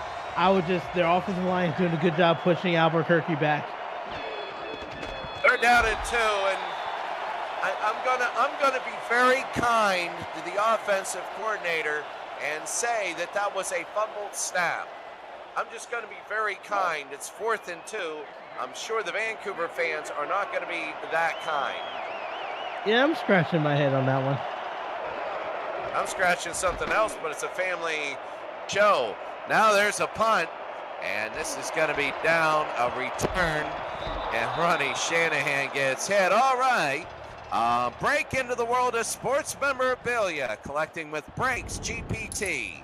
Their offensive line is doing a good job pushing Albuquerque back. Third down and 2, and I'm gonna be very kind to the offensive coordinator and say that was a fumbled snap. I'm just going to be very kind. It's 4th and 2. I'm sure the Vancouver fans are not going to be that kind. Yeah, I'm scratching my head on that one. I'm scratching something else, but it's a family show. Now there's a punt, and this is going to be down, a return, and Ronnie Shanahan gets hit. All right. Break into the world of sports memorabilia, collecting with Breaks GPT.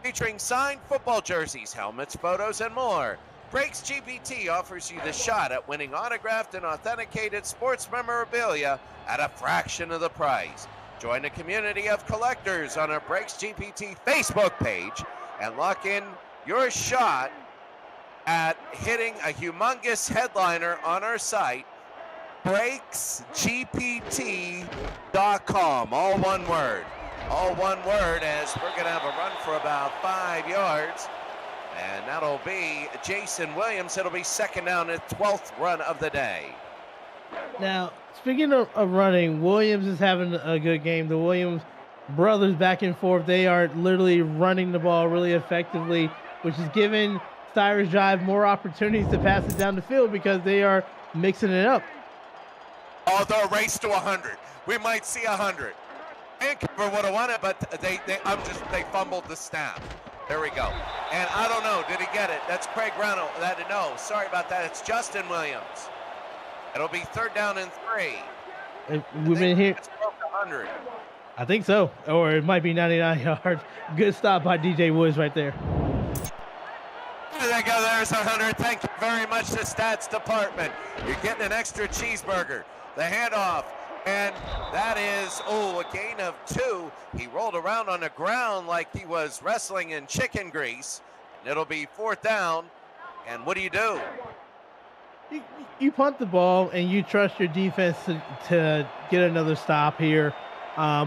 Featuring signed football jerseys, helmets, photos, and more. Breaks GPT offers you the shot at winning autographed and authenticated sports memorabilia at a fraction of the price. Join a community of collectors on our Breaks GPT Facebook page and lock in your shot at hitting a humongous headliner on our site, breaksgpt.com. All one word. All one word, as we're going to have a run for about 5 yards. And that'll be Jason Williams. It'll be second down at 12th run of the day. Now, speaking of running, Williams is having a good game. The Williams brothers back and forth, they are literally running the ball really effectively, which is giving Cyrus Drive more opportunities to pass it down the field because they are mixing it up. Oh, they'll race to 100. We might see 100. Vancouver would have won it, but they fumbled the snap. There we go. And I don't know, did he get it? That's Craig Reynolds. No, sorry about that. It's Justin Williams. It'll be third down and 3. We've been here. It's broke 100. I think so, or it might be 99 yards. Good stop by DJ Woods right there. There they go. There's 100. Thank you very much, the stats department. You're getting an extra cheeseburger. The handoff. And that is, a gain of 2. He rolled around on the ground like he was wrestling in chicken grease. And it'll be fourth down. And what do? You punt the ball and you trust your defense to get another stop here.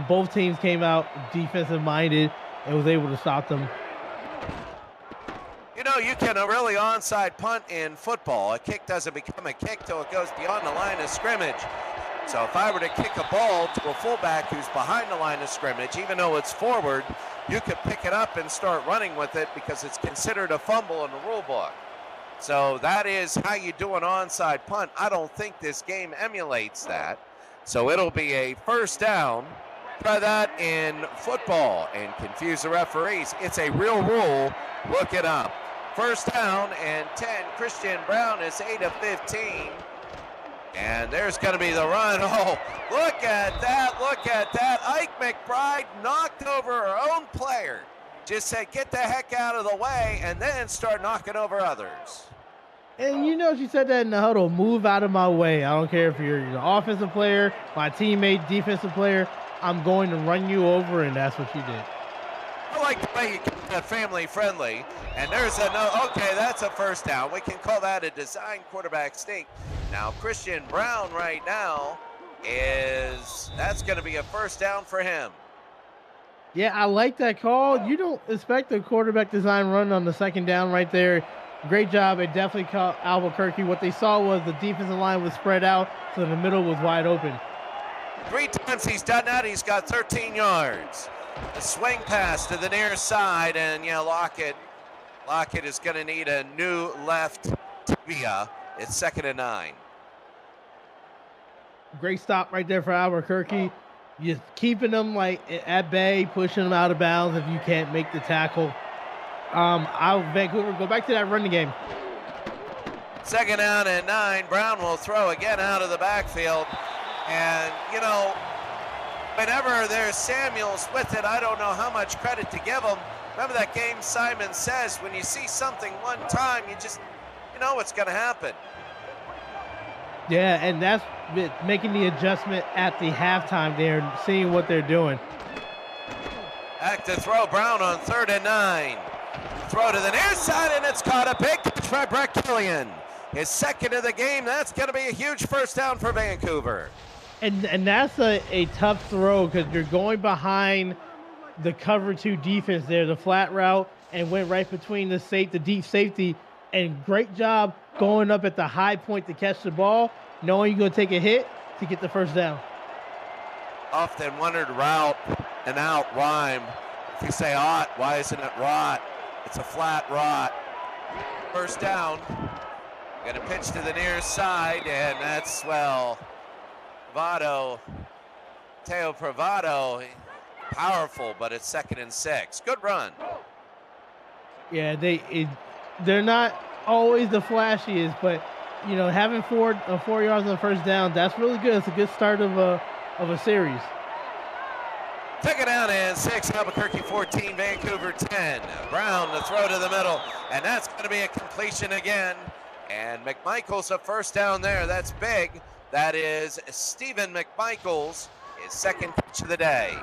Both teams came out defensive minded and was able to stop them. You know, you can really onside punt in football. A kick doesn't become a kick till it goes beyond the line of scrimmage. So if I were to kick a ball to a fullback who's behind the line of scrimmage, even though it's forward, you could pick it up and start running with it because it's considered a fumble in the rule book. So that is how you do an onside punt. I don't think this game emulates that. So it'll be a first down. Try that in football and confuse the referees. It's a real rule. Look it up. First down and 10. Christian Brown is 8 of 15. And there's going to be the run. Oh, look at that. Look at that. Ike McBride knocked over her own player. Just said, get the heck out of the way, and then start knocking over others. And you know, she said that in the huddle, move out of my way. I don't care if you're the offensive player, my teammate, defensive player. I'm going to run you over, and that's what she did. I like the way you keep that family friendly. And there's okay, that's a first down. We can call that a design quarterback sneak. Now, Christian Brown right now that's going to be a first down for him. Yeah, I like that call. You don't expect a quarterback design run on the second down right there. Great job. It definitely caught Albuquerque. What they saw was the defensive line was spread out, so the middle was wide open. 3 times he's done that. He's got 13 yards. A swing pass to the near side, and Lockett is going to need a new left tibia. It's 2nd and 9. Great stop right there for Albuquerque. Just keeping them at bay, pushing them out of bounds if you can't make the tackle. Vancouver, go back to that running game. 2nd down and 9. Brown will throw again out of the backfield. And, whenever there's Samuels with it, I don't know how much credit to give him. Remember that game Simon says, when you see something one time, you know what's going to happen. Yeah, and that's making the adjustment at the halftime there, seeing what they're doing. Back to throw. Brown on 3rd and 9. Throw to the near side, and it's caught. A big catch by Brett Killian. His 2nd of the game. That's going to be a huge first down for Vancouver. And that's a tough throw because you're going behind the cover 2 defense there, the flat route, and went right between the deep safety. And great job going up at the high point to catch the ball, knowing you're going to take a hit to get the first down. Often wondered route and out rhyme. If you say "ot," why isn't it "rot"? It's a flat rot. First down. Going to pitch to the near side, and that's Teo Privado, powerful, but it's 2nd and 6. Good run. Yeah, they're not always the flashiest, but having 4 yards on the first down, that's really good. It's a good start of a series. 2nd down and 6. Albuquerque 14, Vancouver 10. Brown to throw to the middle, and that's going to be a completion again. And McMichael's a first down there. That's big. That is Stephen McMichael's, his 2nd catch of the day.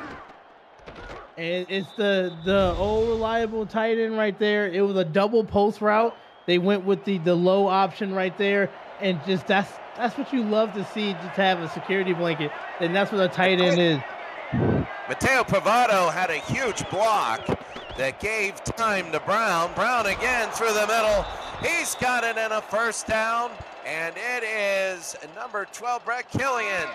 And it's the old reliable tight end right there. It was a double post route They went with the low option right there, and just that's what you love to see. Just have a security blanket, and that's what a tight end is. Mateo Privado had a huge block that gave time to Brown. Brown again through the middle. He's got it in a first down, and it is number 12, Brett Killian,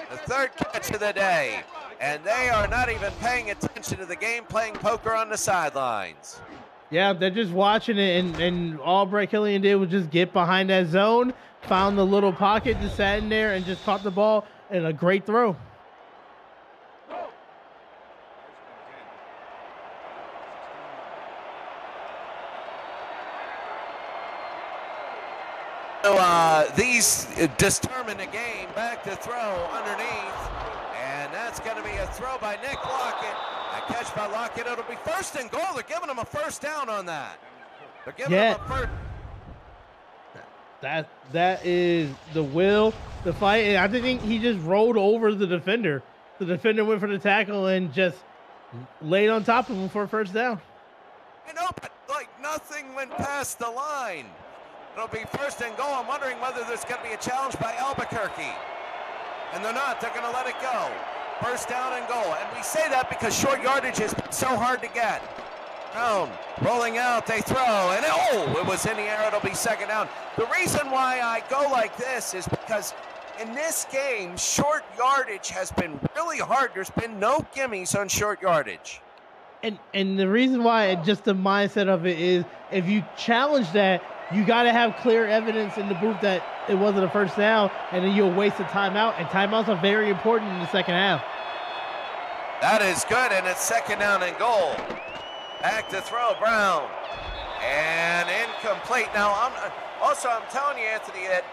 the third catch of the day. And they are not even paying attention to the game, playing poker on the sidelines. Yeah, they're just watching it, and all Brett Killian did was just get behind that zone, found the little pocket, just sat in there, and just caught the ball, and a great throw. So these determine the game. Back to throw underneath, and that's going to be a throw by Nick Lockett. A catch by Lockett. It'll be first and goal. They're giving him a first down on that. They're giving him a first. That is the will, the fight. And I think he just rolled over the defender. The defender went for the tackle and just laid on top of him for a first down. I know, but like nothing went past the line. It'll be first and goal. I'm wondering whether there's going to be a challenge by Albuquerque. And they're not. They're going to let it go. First down and goal. And we say that because short yardage is so hard to get. Brown rolling out. They throw. And it was in the air. It'll be second down. The reason why I go like this is because in this game, short yardage has been really hard. There's been no gimmies on short yardage. And the reason why, just the mindset of it is, if you challenge that, you got to have clear evidence in the booth that it wasn't a first down, and then you'll waste a timeout. And timeouts are very important in the second half. That is good, and it's second down and goal. Back to throw, Brown. And incomplete. Now, I'm telling you, Anthony, that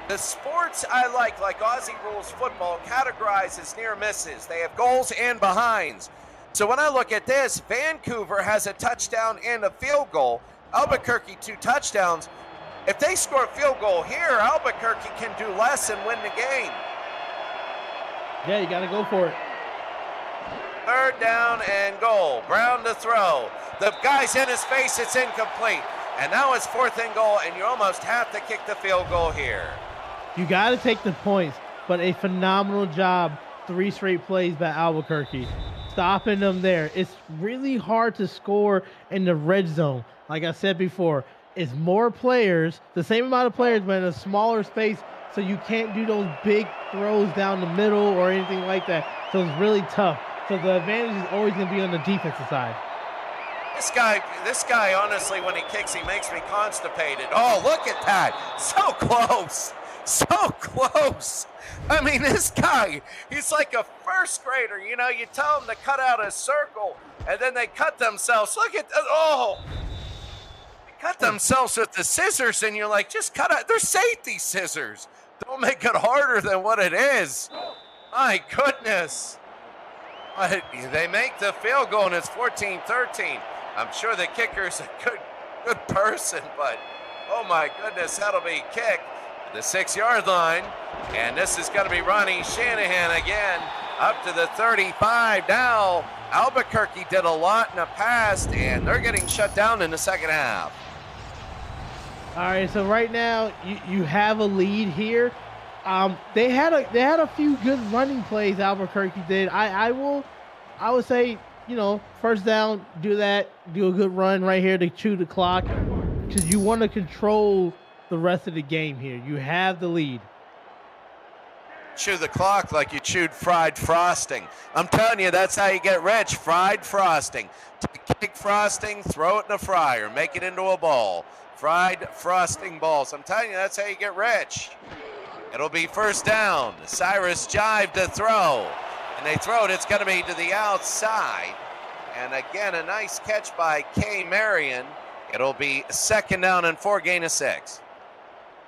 the sports I like Aussie rules football, categorize as near misses. They have goals and behinds. So when I look at this, Vancouver has a touchdown and a field goal. Albuquerque 2 touchdowns. If they score a field goal here, Albuquerque can do less and win the game. Yeah, you got to go for it. Third down and goal. Brown to throw. The guy's in his face. It's incomplete. And now it's fourth and goal, and you almost have to kick the field goal here. You got to take the points, but a phenomenal job. 3 straight plays by Albuquerque. Stopping them there. It's really hard to score in the red zone. Like I said before, it's more players, the same amount of players, but in a smaller space, so you can't do those big throws down the middle or anything like that. So it's really tough. So the advantage is always going to be on the defensive side. This guy, honestly, when he kicks, he makes me constipated. Oh, look at that. So close. So close. I mean, this guy, he's like a first grader. You know, you tell them to cut out a circle, and then they cut themselves. Look at that. Oh. Cut themselves with the scissors, and you're like, just cut out. They're safety scissors. Don't make it harder than what it is. My goodness. But they make the field goal, and it's 14-13. I'm sure the kicker's a good person, but oh my goodness, that'll be kicked to the 6-yard line. And this is going to be Ronnie Shanahan again, up to the 35 now. Albuquerque did a lot in the past, and they're getting shut down in the second half. All right, so right now you have a lead here. They had a few good running plays. Albuquerque did. I would say, you know, first down, do that, do a good run right here to chew the clock, because you want to control the rest of the game here. You have the lead. Chew the clock like you chewed fried frosting. I'm telling you, that's how you get rich. Fried frosting. Take frosting, throw it in a fryer, make it into a ball. Fried frosting balls. I'm telling you, that's how you get rich. It'll be first down. Cyrus Jive to throw. And they throw it. It's going to be to the outside. And again, a nice catch by K. Marion. It'll be second down and 4, gain of 6.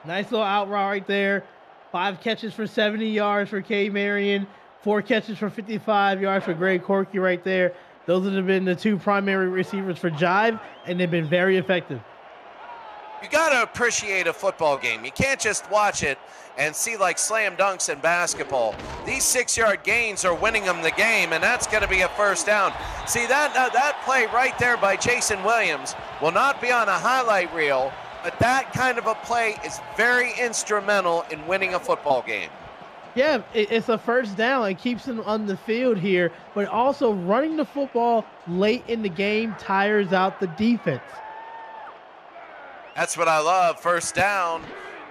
Nice little out route right there. 5 catches for 70 yards for K. Marion. 4 catches for 55 yards for Greg Corky right there. Those have been the 2 primary receivers for Jive, and they've been very effective. You got to appreciate a football game. You can't just watch it and see like slam dunks in basketball. These 6-yard gains are winning them the game, and that's going to be a first down. See, that play right there by Jason Williams will not be on a highlight reel, But that kind of a play is very instrumental in winning a football game. Yeah, it's a first down. It keeps them on the field here, but also running the football late in the game tires out the defense. That's what I love. First down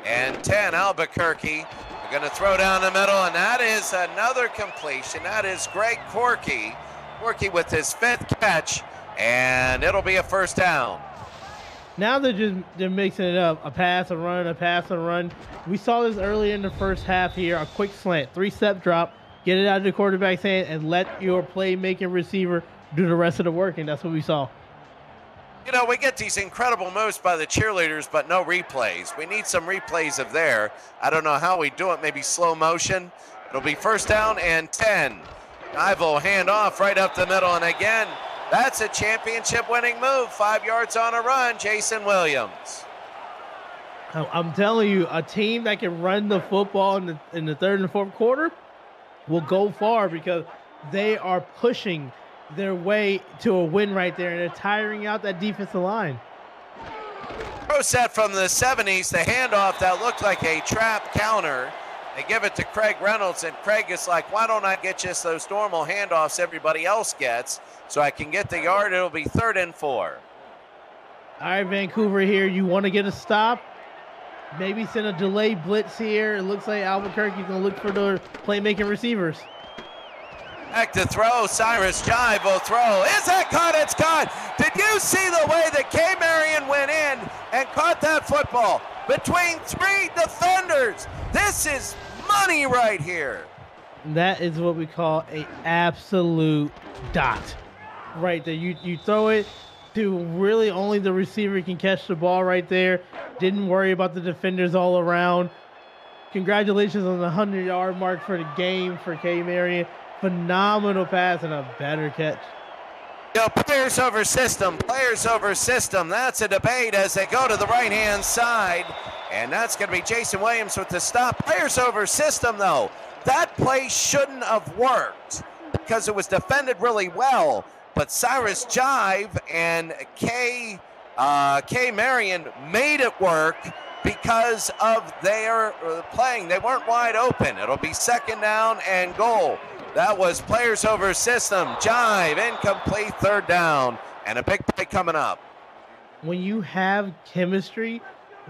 and 10, Albuquerque. They're going to throw down the middle, and that is another completion. That is Greg Corky. Corky with his 5th catch, and it'll be a first down. Now they're mixing it up. A pass, a run, a pass, a run. We saw this early in the first half here. A quick slant, 3-step drop, get it out of the quarterback's hand, and let your playmaking receiver do the rest of the work, and that's what we saw. You know, we get these incredible moves by the cheerleaders, but no replays. We need some replays of there. I don't know how we do it, maybe slow motion. It'll be first down and 10. Ivo hand off right up the middle, and again, that's a championship-winning move. 5 yards on a run, Jason Williams. I'm telling you, a team that can run the football in the third and fourth quarter will go far because they are pushing their way to a win right there, and they're tiring out that defensive line. Pro set from the 70s, the handoff that looked like a trap counter. They give it to Craig Reynolds, and Craig is like, why don't I get just those normal handoffs everybody else gets so I can get the yard? It'll be 3rd and 4. All right, Vancouver here. You want to get a stop? Maybe send a delayed blitz here. It looks like Albuquerque's going to look for their playmaking receivers. Back to throw. Cyrus Jive will throw. Is that caught? It's caught. Did you see the way that K. Marion went in and caught that football between 3 defenders? This is money right here. That is what we call a absolute dot right there. You throw it to really only the receiver can catch the ball right there. Didn't worry about the defenders all around. Congratulations on the 100-yard mark for the game for K. Marion. Phenomenal pass and a better catch. You know, players over system. That's a debate as they go to the right-hand side. And that's going to be Jason Williams with the stop. Players over system, though. That play shouldn't have worked because it was defended really well. But Cyrus Jive and K. Marion made it work because of their playing. They weren't wide open. It'll be 2nd down and goal. That was players over system. Jive, incomplete, 3rd down. And a big play coming up. When you have chemistry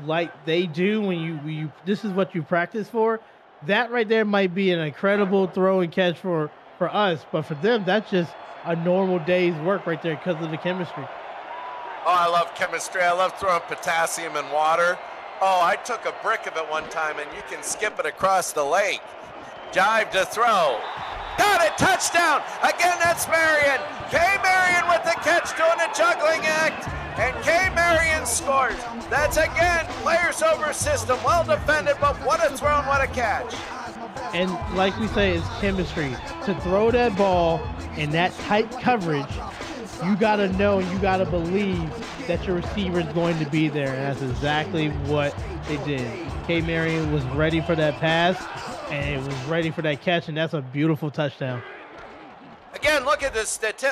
like they do, when you this is what you practice for, that right there might be an incredible throw and catch for us. But for them, that's just a normal day's work right there because of the chemistry. Oh, I love chemistry. I love throwing potassium in water. Oh, I took a brick of it one time, and you can skip it across the lake. Jive to throw. Got it, touchdown. Again, that's Marion. K. Marion with the catch, doing a juggling act. And K. Marion scores. That's again, players over system. Well defended, but what a throw and what a catch. And like we say, it's chemistry. To throw that ball in that tight coverage, you got to know and you got to believe that your receiver is going to be there. And that's exactly what they did. K. Marion was ready for that pass, and it was ready for that catch, and that's a beautiful touchdown. Again, look at this. He missed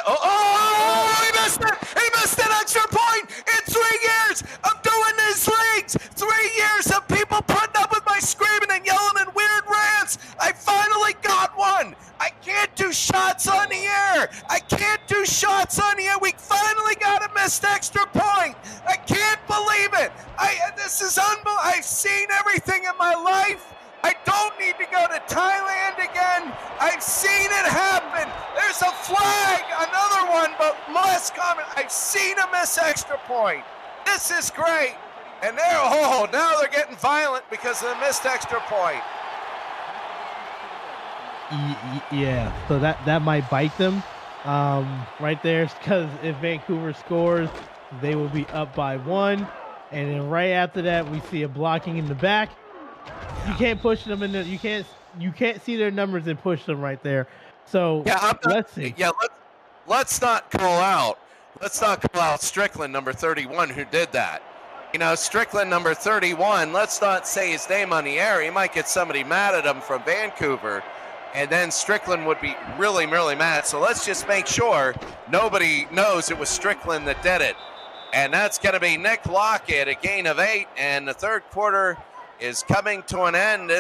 it! He missed an extra point in 3 years of doing these leagues! 3 years of people putting up with my screaming and yelling and weird rants! I finally got one! I can't do shots on the air! We finally got a missed extra point! I can't believe it! This is unbelievable! I've seen everything in my life! I don't need to go to Thailand again. I've seen it happen. There's a flag, another one, but less common. I've seen a miss extra point. This is great. And now they're getting violent because of the missed extra point. Yeah, so that might bite them right there, because if Vancouver scores, they will be up by 1. And then right after that, we see a blocking in the back. You can't push them in you can't see their numbers and push them right there. So let's see. Yeah, let's not call out Strickland number 31 who did that. You know, Strickland number 31, let's not say his name on the air. He might get somebody mad at him from Vancouver, and then Strickland would be really, really mad. So let's just make sure nobody knows it was Strickland that did it. And that's going to be Nick Lockett, a gain of 8. And the third quarter is coming to an end.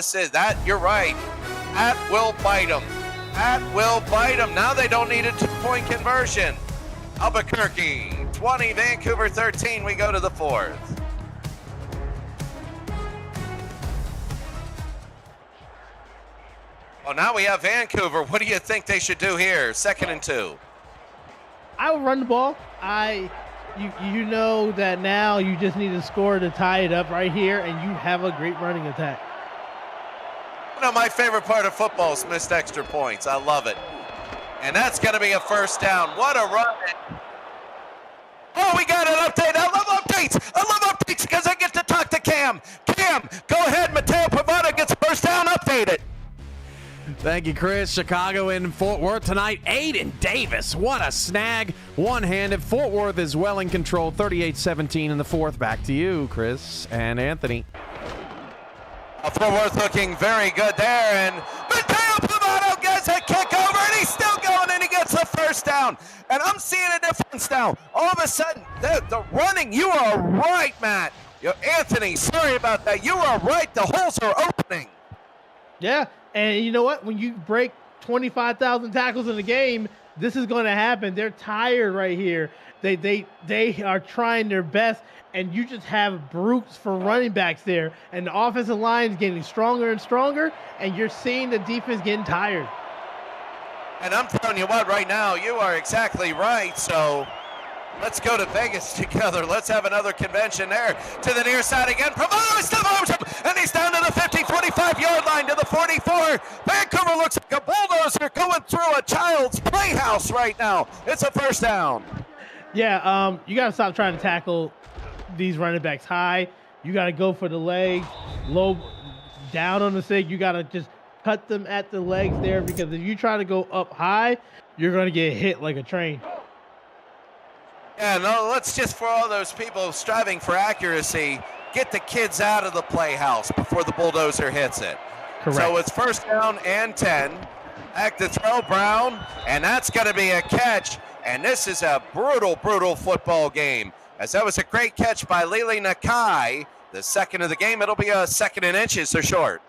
You're right. That will bite them. That will bite them. Now they don't need a 2-point conversion. Albuquerque 20, Vancouver 13. We go to the fourth. Well, now we have Vancouver. What do you think they should do here? 2nd and 2. I will run the ball. You know that now you just need to score to tie it up right here, and you have a great running attack. You know, my favorite part of football is missed extra points. I love it. And that's going to be a first down. What a run. Oh, we got an update. I love updates because I get to talk to Cam. Cam, go ahead. Mateo Pavada gets first down. Update it. Thank you, Chris. Chicago in Fort Worth tonight. Aiden Davis, what a snag. One-handed. Fort Worth is well in control. 38-17 in the fourth. Back to you, Chris and Anthony. Fort Worth looking very good there. And Mateo Pavado gets a kick over, and he's still going, and he gets the first down. And I'm seeing a difference now. All of a sudden, the running, you are right, Matt. Anthony, sorry about that. You are right. The holes are opening. Yeah. And you know what? When you break 25,000 tackles in a game, this is going to happen. They're tired right here. They are trying their best, and you just have brutes for running backs there. And the offensive line is getting stronger and stronger, and you're seeing the defense getting tired. And I'm telling you what, right now, you are exactly right. So let's go to Vegas together. Let's have another convention there. To the near side again. Pavado is still motion, and he's down to the 50, 45-yard line to the 44. Vancouver looks like a bulldozer going through a child's playhouse right now. It's a first down. Yeah, you got to stop trying to tackle these running backs high. You got to go for the legs, low, down on the sig. You got to just cut them at the legs there, because if you try to go up high, you're going to get hit like a train. Yeah, no, let's just, for all those people striving for accuracy, get the kids out of the playhouse before the bulldozer hits it. Correct. So it's first down and 10. Back to throw, Brown, and that's going to be a catch. And this is a brutal, brutal football game, as that was a great catch by Lili Nakai. The second of the game, it'll be a 2nd and inches, so short.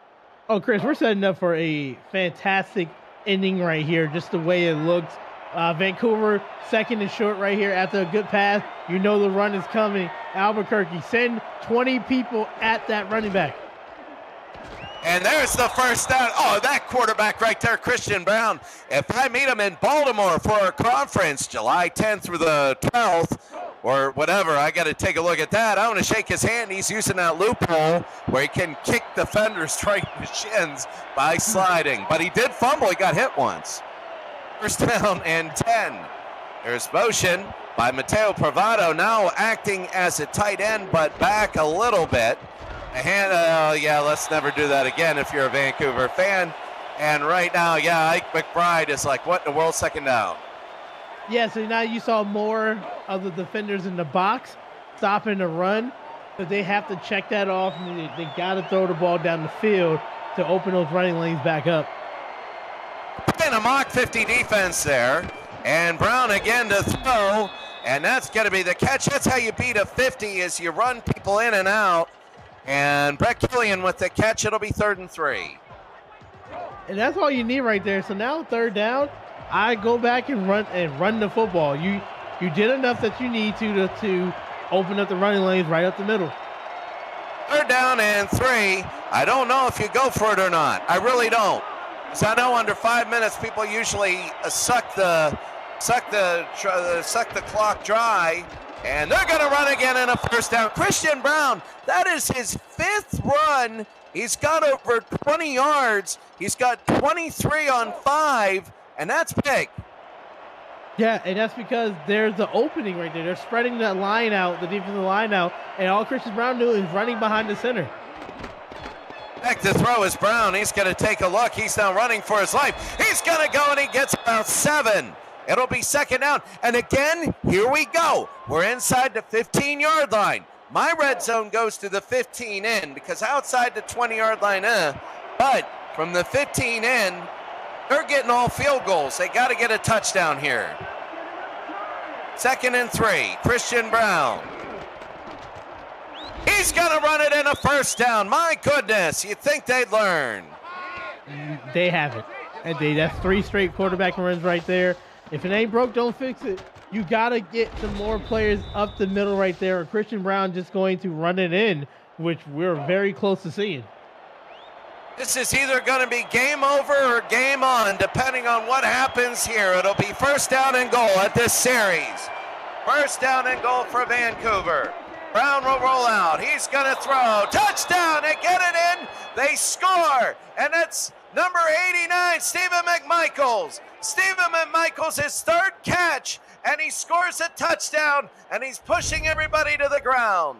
Oh, Chris, we're setting up for a fantastic ending right here, just the way it looks. Vancouver, 2nd and short right here after a good pass. You know the run is coming. Albuquerque, send 20 people at that running back. And there's the first down. Oh, that quarterback right there, Christian Brown. If I meet him in Baltimore for a conference, July 10th through the 12th, or whatever, I got to take a look at that. I want to shake his hand. He's using that loophole where he can kick defenders straight in the shins by sliding. But he did fumble. He got hit once. First down and 10. There's motion by Mateo Pavado, now acting as a tight end, but back a little bit. Yeah, let's never do that again if you're a Vancouver fan. And right now, yeah, Ike McBride is like, what in the world, 2nd down? Yeah, so now you saw more of the defenders in the box stopping the run, but they have to check that off, and they got to throw the ball down the field to open those running lanes back up. And a mock 50 defense there. And Brown again to throw, and that's going to be the catch. That's how you beat a 50, is you run people in and out. And Brett Killian with the catch. It'll be 3rd and 3. And that's all you need right there. So now 3rd down, I go back and run the football. You did enough that you need to open up the running lanes right up the middle. 3rd down and 3. I don't know if you go for it or not. I really don't. So I know under 5 minutes people usually suck the clock dry. And they're going to run again in a first down. Christian Brown, that is his 5th run. He's got over 20 yards. He's got 23 on 5, and that's big. Yeah, and that's because there's the opening right there. They're spreading that line out, the defensive line out, and all Christian Brown knew is running behind the center. Back to throw is Brown. He's going to take a look. He's now running for his life. He's going to go, and he gets about 7. It'll be 2nd down. And again, here we go. We're inside the 15-yard line. My red zone goes to the 15 in, because outside the 20-yard line, but from the 15 in, they're getting all field goals. They got to get a touchdown here. 2nd and 3. Christian Brown. He's going to run it in a first down. My goodness, you'd think they'd learn. They haven't. And that's 3 straight quarterback runs right there. If it ain't broke, don't fix it. You got to get some more players up the middle right there, or Christian Brown just going to run it in, which we're very close to seeing. This is either going to be game over or game on, depending on what happens here. It'll be 1st down and goal at this series. 1st down and goal for Vancouver. Brown will roll out. He's going to throw. Touchdown. They get it in. They score. And it's number 89, Stephen McMichaels. Stephen McMichaels, his 3rd catch, and he scores a touchdown, and he's pushing everybody to the ground.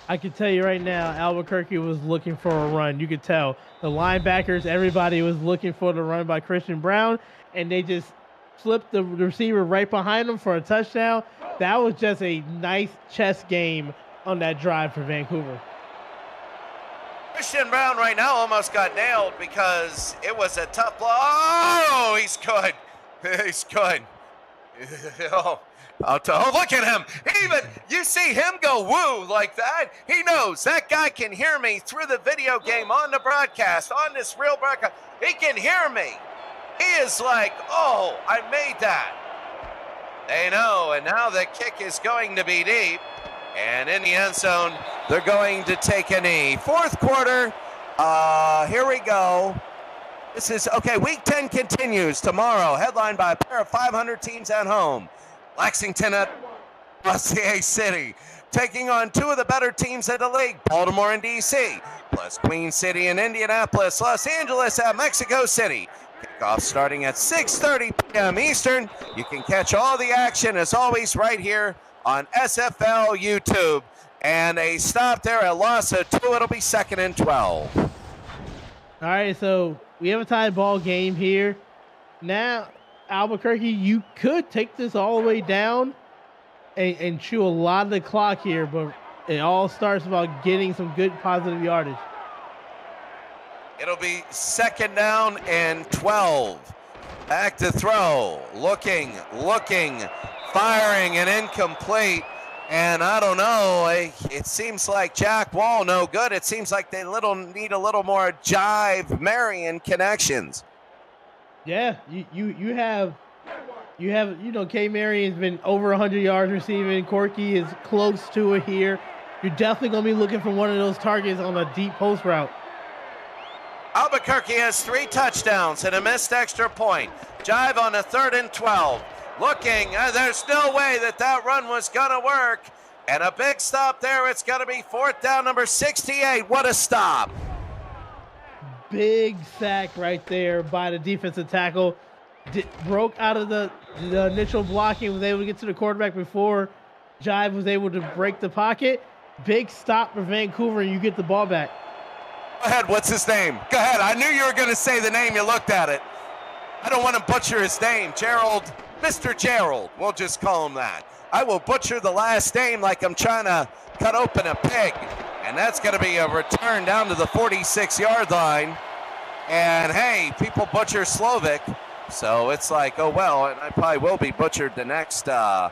I can tell you right now, Albuquerque was looking for a run. You could tell. The linebackers, everybody was looking for the run by Christian Brown, and they just flipped the receiver right behind him for a touchdown. That was just a nice chess game on that drive for Vancouver. Christian Brown right now almost got nailed because it was a tough blow. Oh, he's good. He's good. Oh, look at him. You see him go woo like that. He knows that guy can hear me through the video game on the broadcast, on this real broadcast. He can hear me. He is like, oh, I made that. They know, and now the kick is going to be deep. And in the end zone, they're going to take a knee. 4th quarter, here we go. This is, okay, Week 10 continues tomorrow, headlined by a pair of 500 teams at home. Lexington at RCA City, taking on 2 of the better teams in the league, Baltimore and D.C., plus Queen City and Indianapolis, Los Angeles at Mexico City. Kickoff starting at 6:30 p.m. Eastern. You can catch all the action, as always, right here on SFL YouTube. And a stop there at loss of 2. It'll be 2nd and 12. All right, so we have a tie ball game here. Now, Albuquerque, you could take this all the way down and chew a lot of the clock here, but it all starts about getting some good positive yardage. It'll be 2nd down and 12. Back to throw. Looking, firing, and incomplete. And I don't know, it seems like Jack Wall no good. It seems like they need a little more Jive Marion connections. Yeah, you have, K. Marion's been over 100 yards receiving. Corky is close to it here. You're definitely going to be looking for one of those targets on a deep post route. Albuquerque has 3 touchdowns and a missed extra point. Jive on a 3rd and 12. Looking, there's no way that run was going to work. And a big stop there. It's going to be 4th down, number 68. What a stop. Big sack right there by the defensive tackle. Broke out of the initial blocking, was able to get to the quarterback before Jive was able to break the pocket. Big stop for Vancouver, and you get the ball back. Go ahead, what's his name? Go ahead, I knew you were going to say the name, you looked at it. I don't want to butcher his name. Mr. Gerald, we'll just call him that. I will butcher the last name like I'm trying to cut open a pig. And that's going to be a return down to the 46-yard line. And hey, people butcher Slovic. So it's like, oh well, and I probably will be butchered the next fair.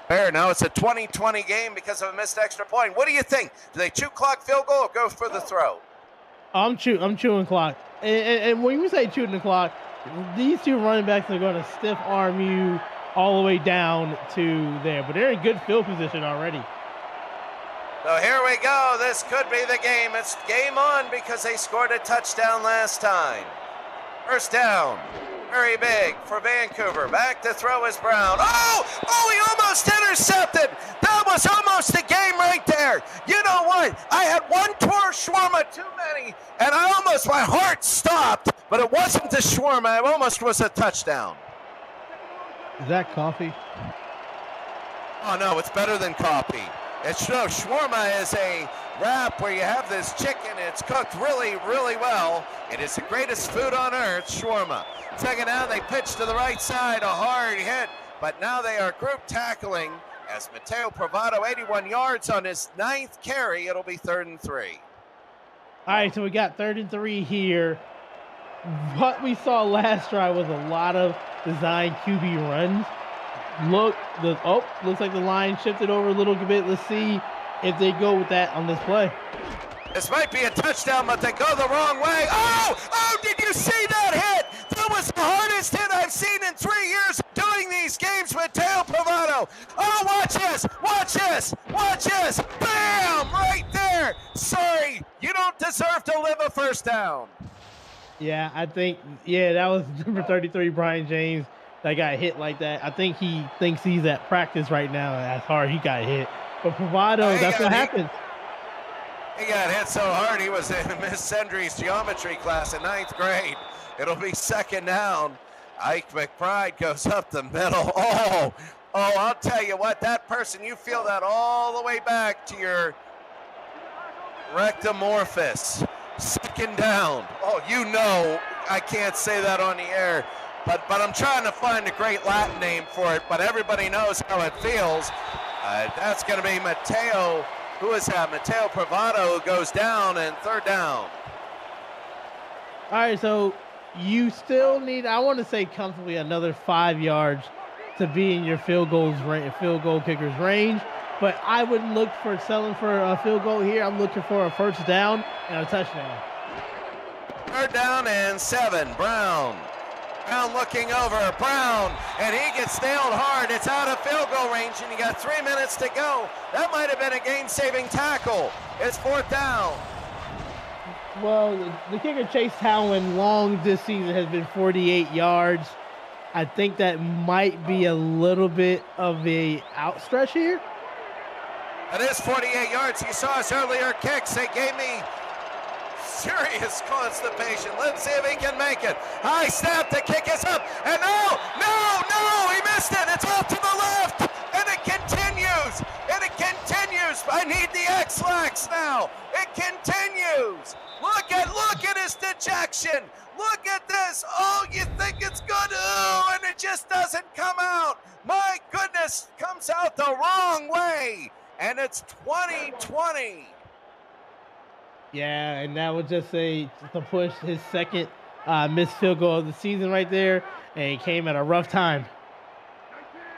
Now it's a 20-20 game because of a missed extra point. What do you think? Do they chew clock field goal or go for the throw? I'm chewing clock. And when you say chewing the clock, these 2 running backs are going to stiff arm you all the way down to there. But they're in good field position already. So here we go. This could be the game. It's game on because they scored a touchdown last time. 1st down. Very big for Vancouver. Back to throw is Brown. Oh, he almost intercepted. That was almost the game right there. You know what? I had 1 poor shawarma too many, and my heart stopped, but it wasn't the shawarma. It almost was a touchdown. Is that coffee? Oh, no, it's better than coffee. Shawarma is a wrap where you have this chicken. It's cooked really, really well. It is the greatest food on earth, shawarma. 2nd down, they pitch to the right side, a hard hit, but now they are group tackling as Mateo Provato, 81 yards on his 9th carry. It'll be 3rd and 3. All right, so we got 3rd and 3 here. What we saw last drive was a lot of design QB runs. looks like the line shifted over a little bit. Let's see if they go with that on this play. This might be a touchdown, but they go the wrong way. Oh, did you see that hit? That was the hardest hit I've seen in 3 years doing these games with Mateo Pavano. Oh, watch this. Bam, right there. Sorry, you don't deserve to live a first down. Yeah, I think, that was number 33, Brian James, that got hit like that. I think he thinks he's at practice right now. That's hard. He got hit. But Pavano, that's what happens. He got hit so hard he was in Miss Sendry's geometry class in 9th grade. It'll be second down. Ike McBride goes up the middle. Oh, I'll tell you what, that person, you feel that all the way back to your rectomorphus. Second down. Oh, I can't say that on the air, but I'm trying to find a great Latin name for it, but everybody knows how it feels. That's going to be Mateo. Who is that? Mateo Pavano, who goes down, and third down. All right, so you still need, I want to say comfortably, another 5 yards to be in your field goal kicker's range. But I wouldn't look for settling for a field goal here. I'm looking for a first down and a touchdown. Third down and 7. Brown looking over. Brown, and he gets nailed hard. It's out of field goal range, and you got 3 minutes to go. That might have been a game-saving tackle. It's fourth down. Well, the kicker Chase Howland long this season has been 48 yards. I think that might be a little bit of a outstretch here. It is 48 yards. You saw us earlier kicks. They gave me serious constipation. Let's see if he can make it. High snap. The kick is up. And no, he missed it. It's off to the left. And it continues. I need the X-Lax now. It continues. Look at his dejection. Look at this. Oh, you think it's good? Oh, and it just doesn't come out. My goodness, comes out the wrong way. And it's 2020. Yeah, and that was just to push his second missed field goal of the season right there, and he came at a rough time.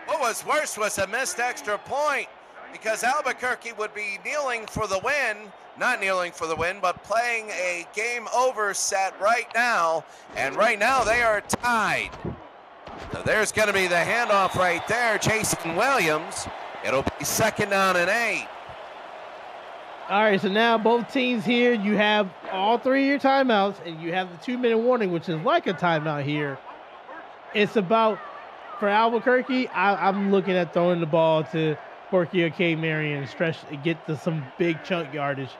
What was worse was a missed extra point, because Albuquerque would be not kneeling for the win, but playing a game over set right now, and right now they are tied. So there's going to be the handoff right there, Jason Williams. It'll be second down and 8. All right, so now both teams here, you have all 3 of your timeouts, and you have the 2-minute warning, which is like a timeout here. It's about, for Albuquerque, I'm looking at throwing the ball to Corky or K. Marion and get to some big chunk yardage.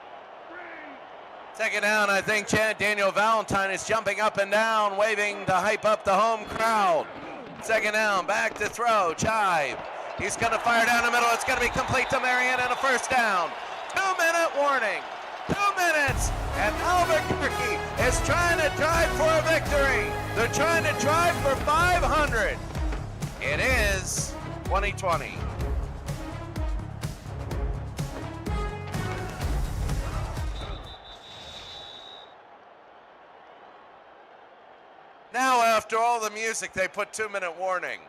Second down, I think Daniel Valentine is jumping up and down, waving to hype up the home crowd. Second down, back to throw, Chive. He's going to fire down the middle. It's going to be complete to Marion and a first down. 2-minute warning. 2 minutes. And Albuquerque is trying to drive for a victory. They're trying to drive for 500. It is 2020. Now, after all the music, they put 2-minute warning.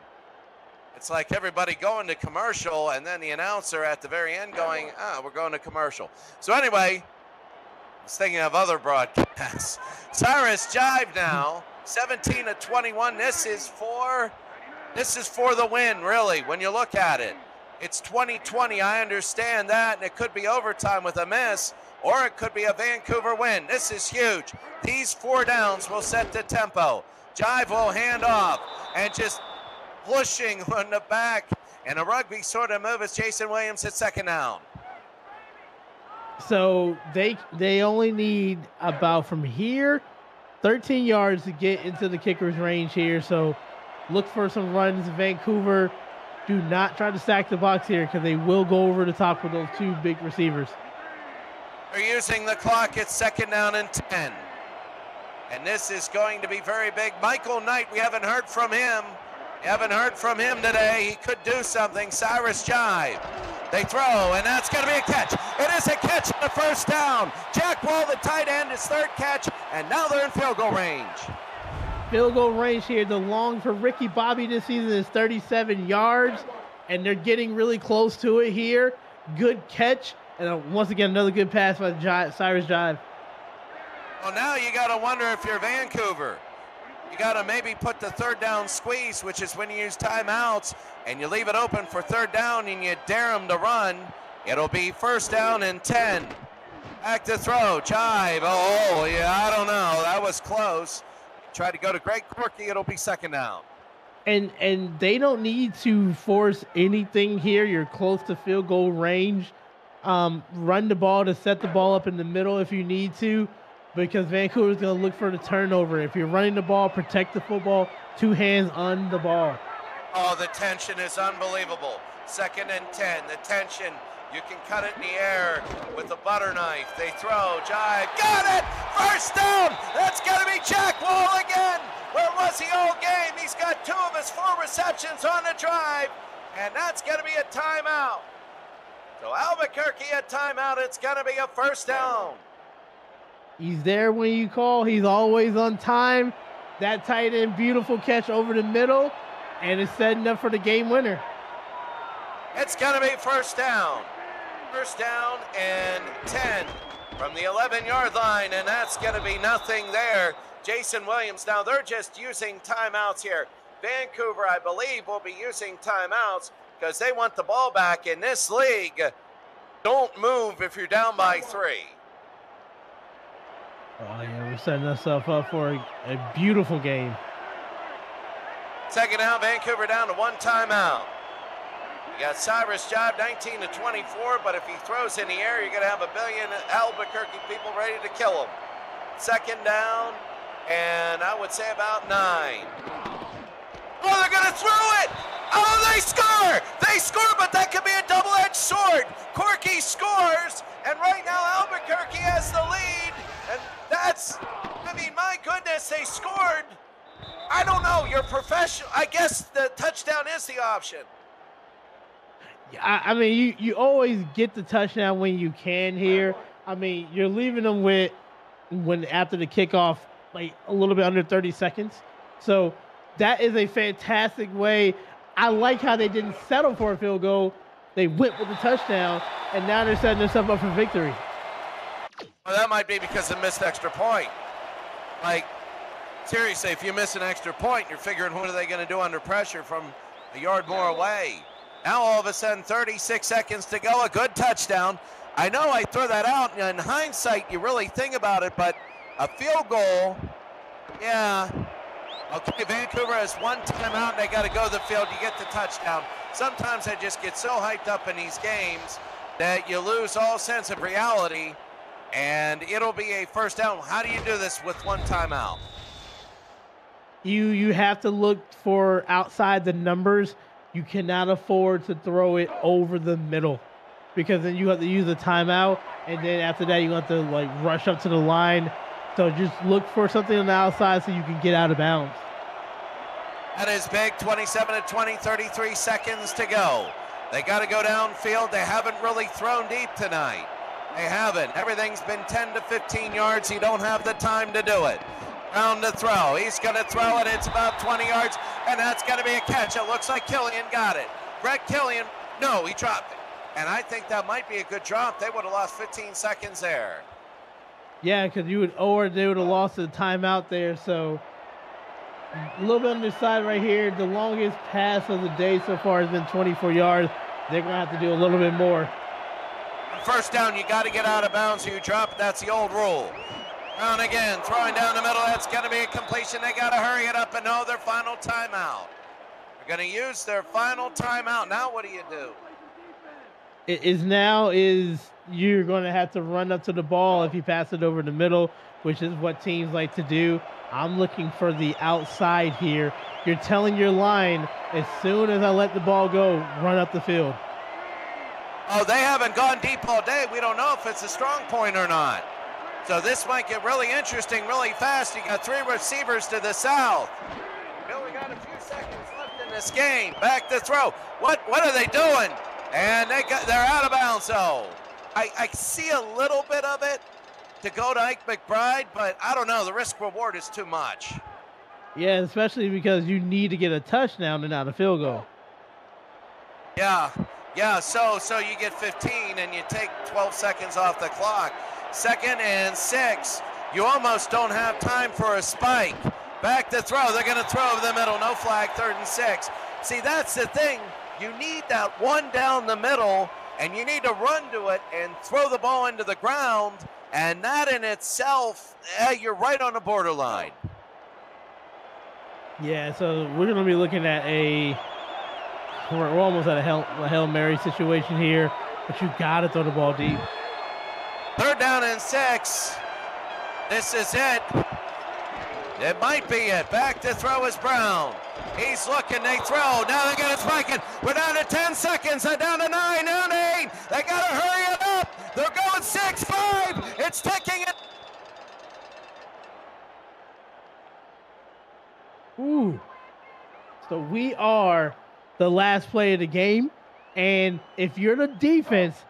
It's like everybody going to commercial, and then the announcer at the very end going, we're going to commercial. So anyway, I was thinking of other broadcasts. Cyrus Jive now, 17-21. This is for the win, really, when you look at it. It's 2020, I understand that, and it could be overtime with a miss, or it could be a Vancouver win. This is huge. These 4 downs will set the tempo. Jive will hand off, and just pushing on the back, and a rugby sort of move as Jason Williams at second down. So they only need about from here 13 yards to get into the kicker's range here. So look for some runs. Vancouver, do not try to stack the box here, because they will go over the top with those 2 big receivers. They're using the clock. It's second down and 10. And this is going to be very big. Michael Knight, we haven't heard from him. Today. He could do something. Cyrus Jive. They throw, and that's going to be a catch. It is a catch on the first down. Jack Wall, the tight end, his third catch, and now they're in field goal range. Field goal range here. The long for Ricky Bobby this season is 37 yards, and they're getting really close to it here. Good catch, and once again, another good pass by Cyrus Jive. Well, now you got to wonder if you're Vancouver. You got to maybe put the third down squeeze, which is when you use timeouts, and you leave it open for third down, and you dare them to run. It'll be first down and 10. Back to throw, Jive. Oh, yeah, I don't know. That was close. Try to go to Greg Corky. It'll be second down. And they don't need to force anything here. You're close to field goal range. Run the ball to set the ball up in the middle if you need to, because Vancouver's going to look for the turnover. If you're running the ball, protect the football, 2 hands on the ball. Oh, the tension is unbelievable. Second and 10. The tension. You can cut it in the air with a butter knife. They throw. Jive. Got it! First down! That's going to be Jack Wall again! Where was he all game? He's got 2 of his 4 receptions on the drive, and that's going to be a timeout. So Albuquerque a timeout. It's going to be a first down. He's there when you call. He's always on time. That tight end, beautiful catch over the middle, and it's setting up for the game winner. It's going to be first down. First down and 10 from the 11-yard line, and that's going to be nothing there. Jason Williams, now they're just using timeouts here. Vancouver, I believe, will be using timeouts because they want the ball back in this league. Don't move if you're down by 3. Oh, yeah, we're setting ourselves up for a beautiful game. Second down, Vancouver down to 1 timeout. You got Cyrus Jive, 19 to 24, but if he throws in the air, you're going to have a billion Albuquerque people ready to kill him. Second down, and I would say about 9. Oh, they're going to throw it! Oh, they score! They score, but that could be a double-edged sword. Corky scores, and right now Albuquerque has the lead, and that's, I mean, my goodness, they scored. I don't know, you're professional. I guess the touchdown is the option. I mean, you always get the touchdown when you can here. I mean, you're leaving them with, when after the kickoff, like a little bit under 30 seconds. So that is a fantastic way. I like how they didn't settle for a field goal. They went with the touchdown, and now they're setting themselves up for victory. Well, that might be because of missed extra point. Like, seriously, if you miss an extra point, you're figuring what are they going to do under pressure from a yard more away. Now all of a sudden, 36 seconds to go, a good touchdown. I know I throw that out, and in hindsight, you really think about it, but a field goal, yeah. Okay, Vancouver has 1 timeout, and they got to go to the field. You get the touchdown. Sometimes I just get so hyped up in these games that you lose all sense of reality, and it'll be a first down. How do you do this with 1 timeout? You have to look for outside the numbers. You cannot afford to throw it over the middle, because then you have to use a timeout, and then after that you have to like rush up to the line. So just look for something on the outside so you can get out of bounds. That is big. 27 to 20, 33 seconds to go. They got to go downfield. They haven't really thrown deep tonight. They haven't. Everything's been 10 to 15 yards. You don't have the time to do it. Round to throw. He's going to throw it. It's about 20 yards, and that's going to be a catch. It looks like Killian got it. Greg Killian, no, he dropped it. And I think that might be a good drop. They would have lost 15 seconds there. Yeah, because they would have lost the timeout there. So a little bit on the side right here. The longest pass of the day so far has been 24 yards. They're going to have to do a little bit more. First down, you got to get out of bounds. You drop. That's the old rule. Down again, throwing down the middle. That's going to be a completion. They got to hurry it up and know their final timeout. They're going to use their final timeout. Now what do you do? You're going to have to run up to the ball if you pass it over the middle, which is what teams like to do. I'm looking for the outside here. You're telling your line, as soon as I let the ball go, run up the field. Oh, they haven't gone deep all day. We don't know if it's a strong point or not. So this might get really interesting really fast. You got 3 receivers to the south. We only got a few seconds left in this game. Back to throw. What are they doing? And they're out of bounds, though. I see a little bit of it to go to Ike McBride, but I don't know. The risk reward is too much. Yeah, especially because you need to get a touchdown and not a field goal. Yeah, yeah. So you get 15 and you take 12 seconds off the clock. 2nd and 6. You almost don't have time for a spike. Back to throw. They're going to throw over the middle. No flag. 3rd and 6. See, that's the thing. You need that one down the middle, and you need to run to it and throw the ball into the ground. And that in itself, you're right on the borderline. Yeah, so we're going to be looking at we're almost at a Hail Mary situation here, but you got to throw the ball deep. 3rd down and 6. This is it. It might be it. Back to throw is Brown. He's looking. They throw. Now they're going to spike it. We're down to 10 seconds. They're down to 9. Down to 8. They got to hurry it up. They're going 6-5. It's ticking it. Ooh. So we are the last play of the game. And if you're the defense,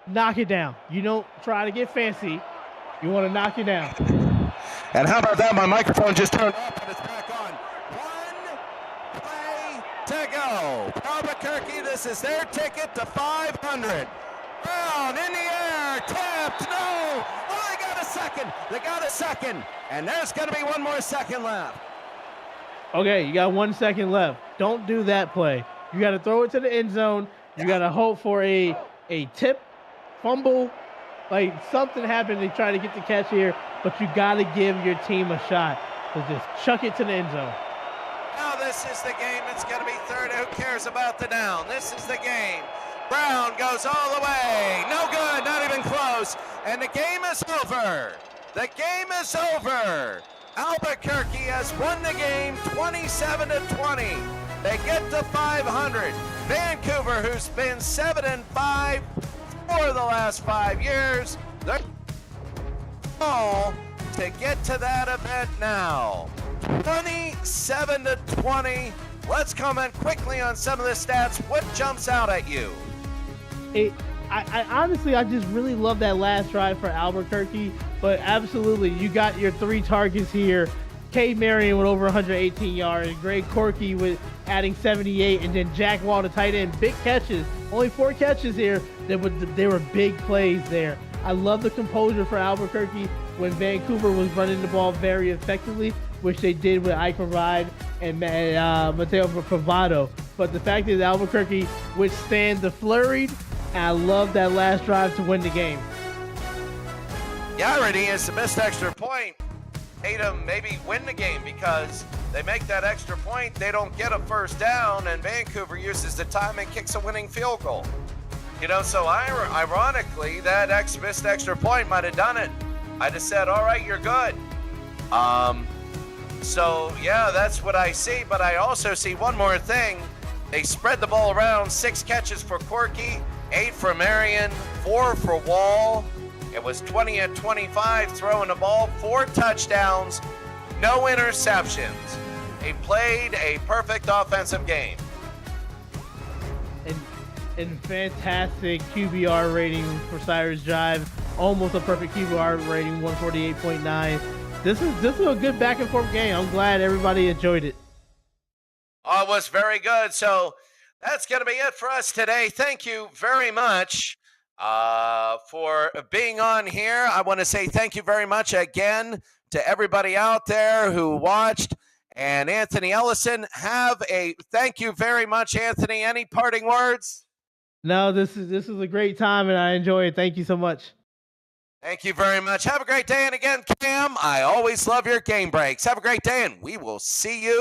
knock it down. You don't try to get fancy. You want to knock it down. And how about that? My microphone just turned off and it's back on. 1 play to go. Albuquerque, this is their ticket to 500. Brown in the air, tapped, no. Oh, they got a second. They got a second. And there's going to be 1 more second left. Okay, you got 1 second left. Don't do that play. You got to throw it to the end zone. You got to hope for a tip, fumble, like something happened. They try to get the catch here, but you got to give your team a shot. So just chuck it to the end zone. Now this is the game. It's going to be 3rd. Who cares about the down? This is the game. Brown goes all the way. No good. Not even close. And the game is over. The game is over. Albuquerque has won the game 27-20. They get to 500. Vancouver, who's been 7-5 for the last 5 years, they're all to get to that event now. 27-20. Let's comment quickly on some of the stats. What jumps out at you? I honestly, I just really love that last drive for Albuquerque, but absolutely, you got your 3 targets here. Cade Marion with over 118 yards, Greg Corky with adding 78, and then Jack Wall, the tight end, big catches. Only 4 catches here. They were big plays there. I love the composure for Albuquerque when Vancouver was running the ball very effectively, which they did with Ike Ride and Mateo Pavado. But the fact is Albuquerque withstand the flurried, and I love that last drive to win the game. Garrity is the missed extra point. Made them maybe win the game because they make that extra point, they don't get a 1st down, and Vancouver uses the time and kicks a winning field goal. You know, so ironically, that missed extra point might have done it. I just said, all right, you're good. So, yeah, that's what I see, but I also see one more thing. They spread the ball around, 6 catches for Corky, 8 for Marion, 4 for Wall. It was 20-25 throwing the ball, 4 touchdowns, no interceptions. They played a perfect offensive game. And fantastic QBR rating for Cyrus Drive. Almost a perfect QBR rating, 148.9. This is a good back and forth game. I'm glad everybody enjoyed it. Oh, it was very good. So that's going to be it for us today. Thank you very much for being on here. I want to say thank you very much again to everybody out there who watched. And Anthony Ellison, thank you very much, Anthony. Any parting words? No, this is a great time, and I enjoy it. Thank you so much. Thank you very much. Have a great day. And again, Cam, I always love your game breaks. Have a great day, and we will see you.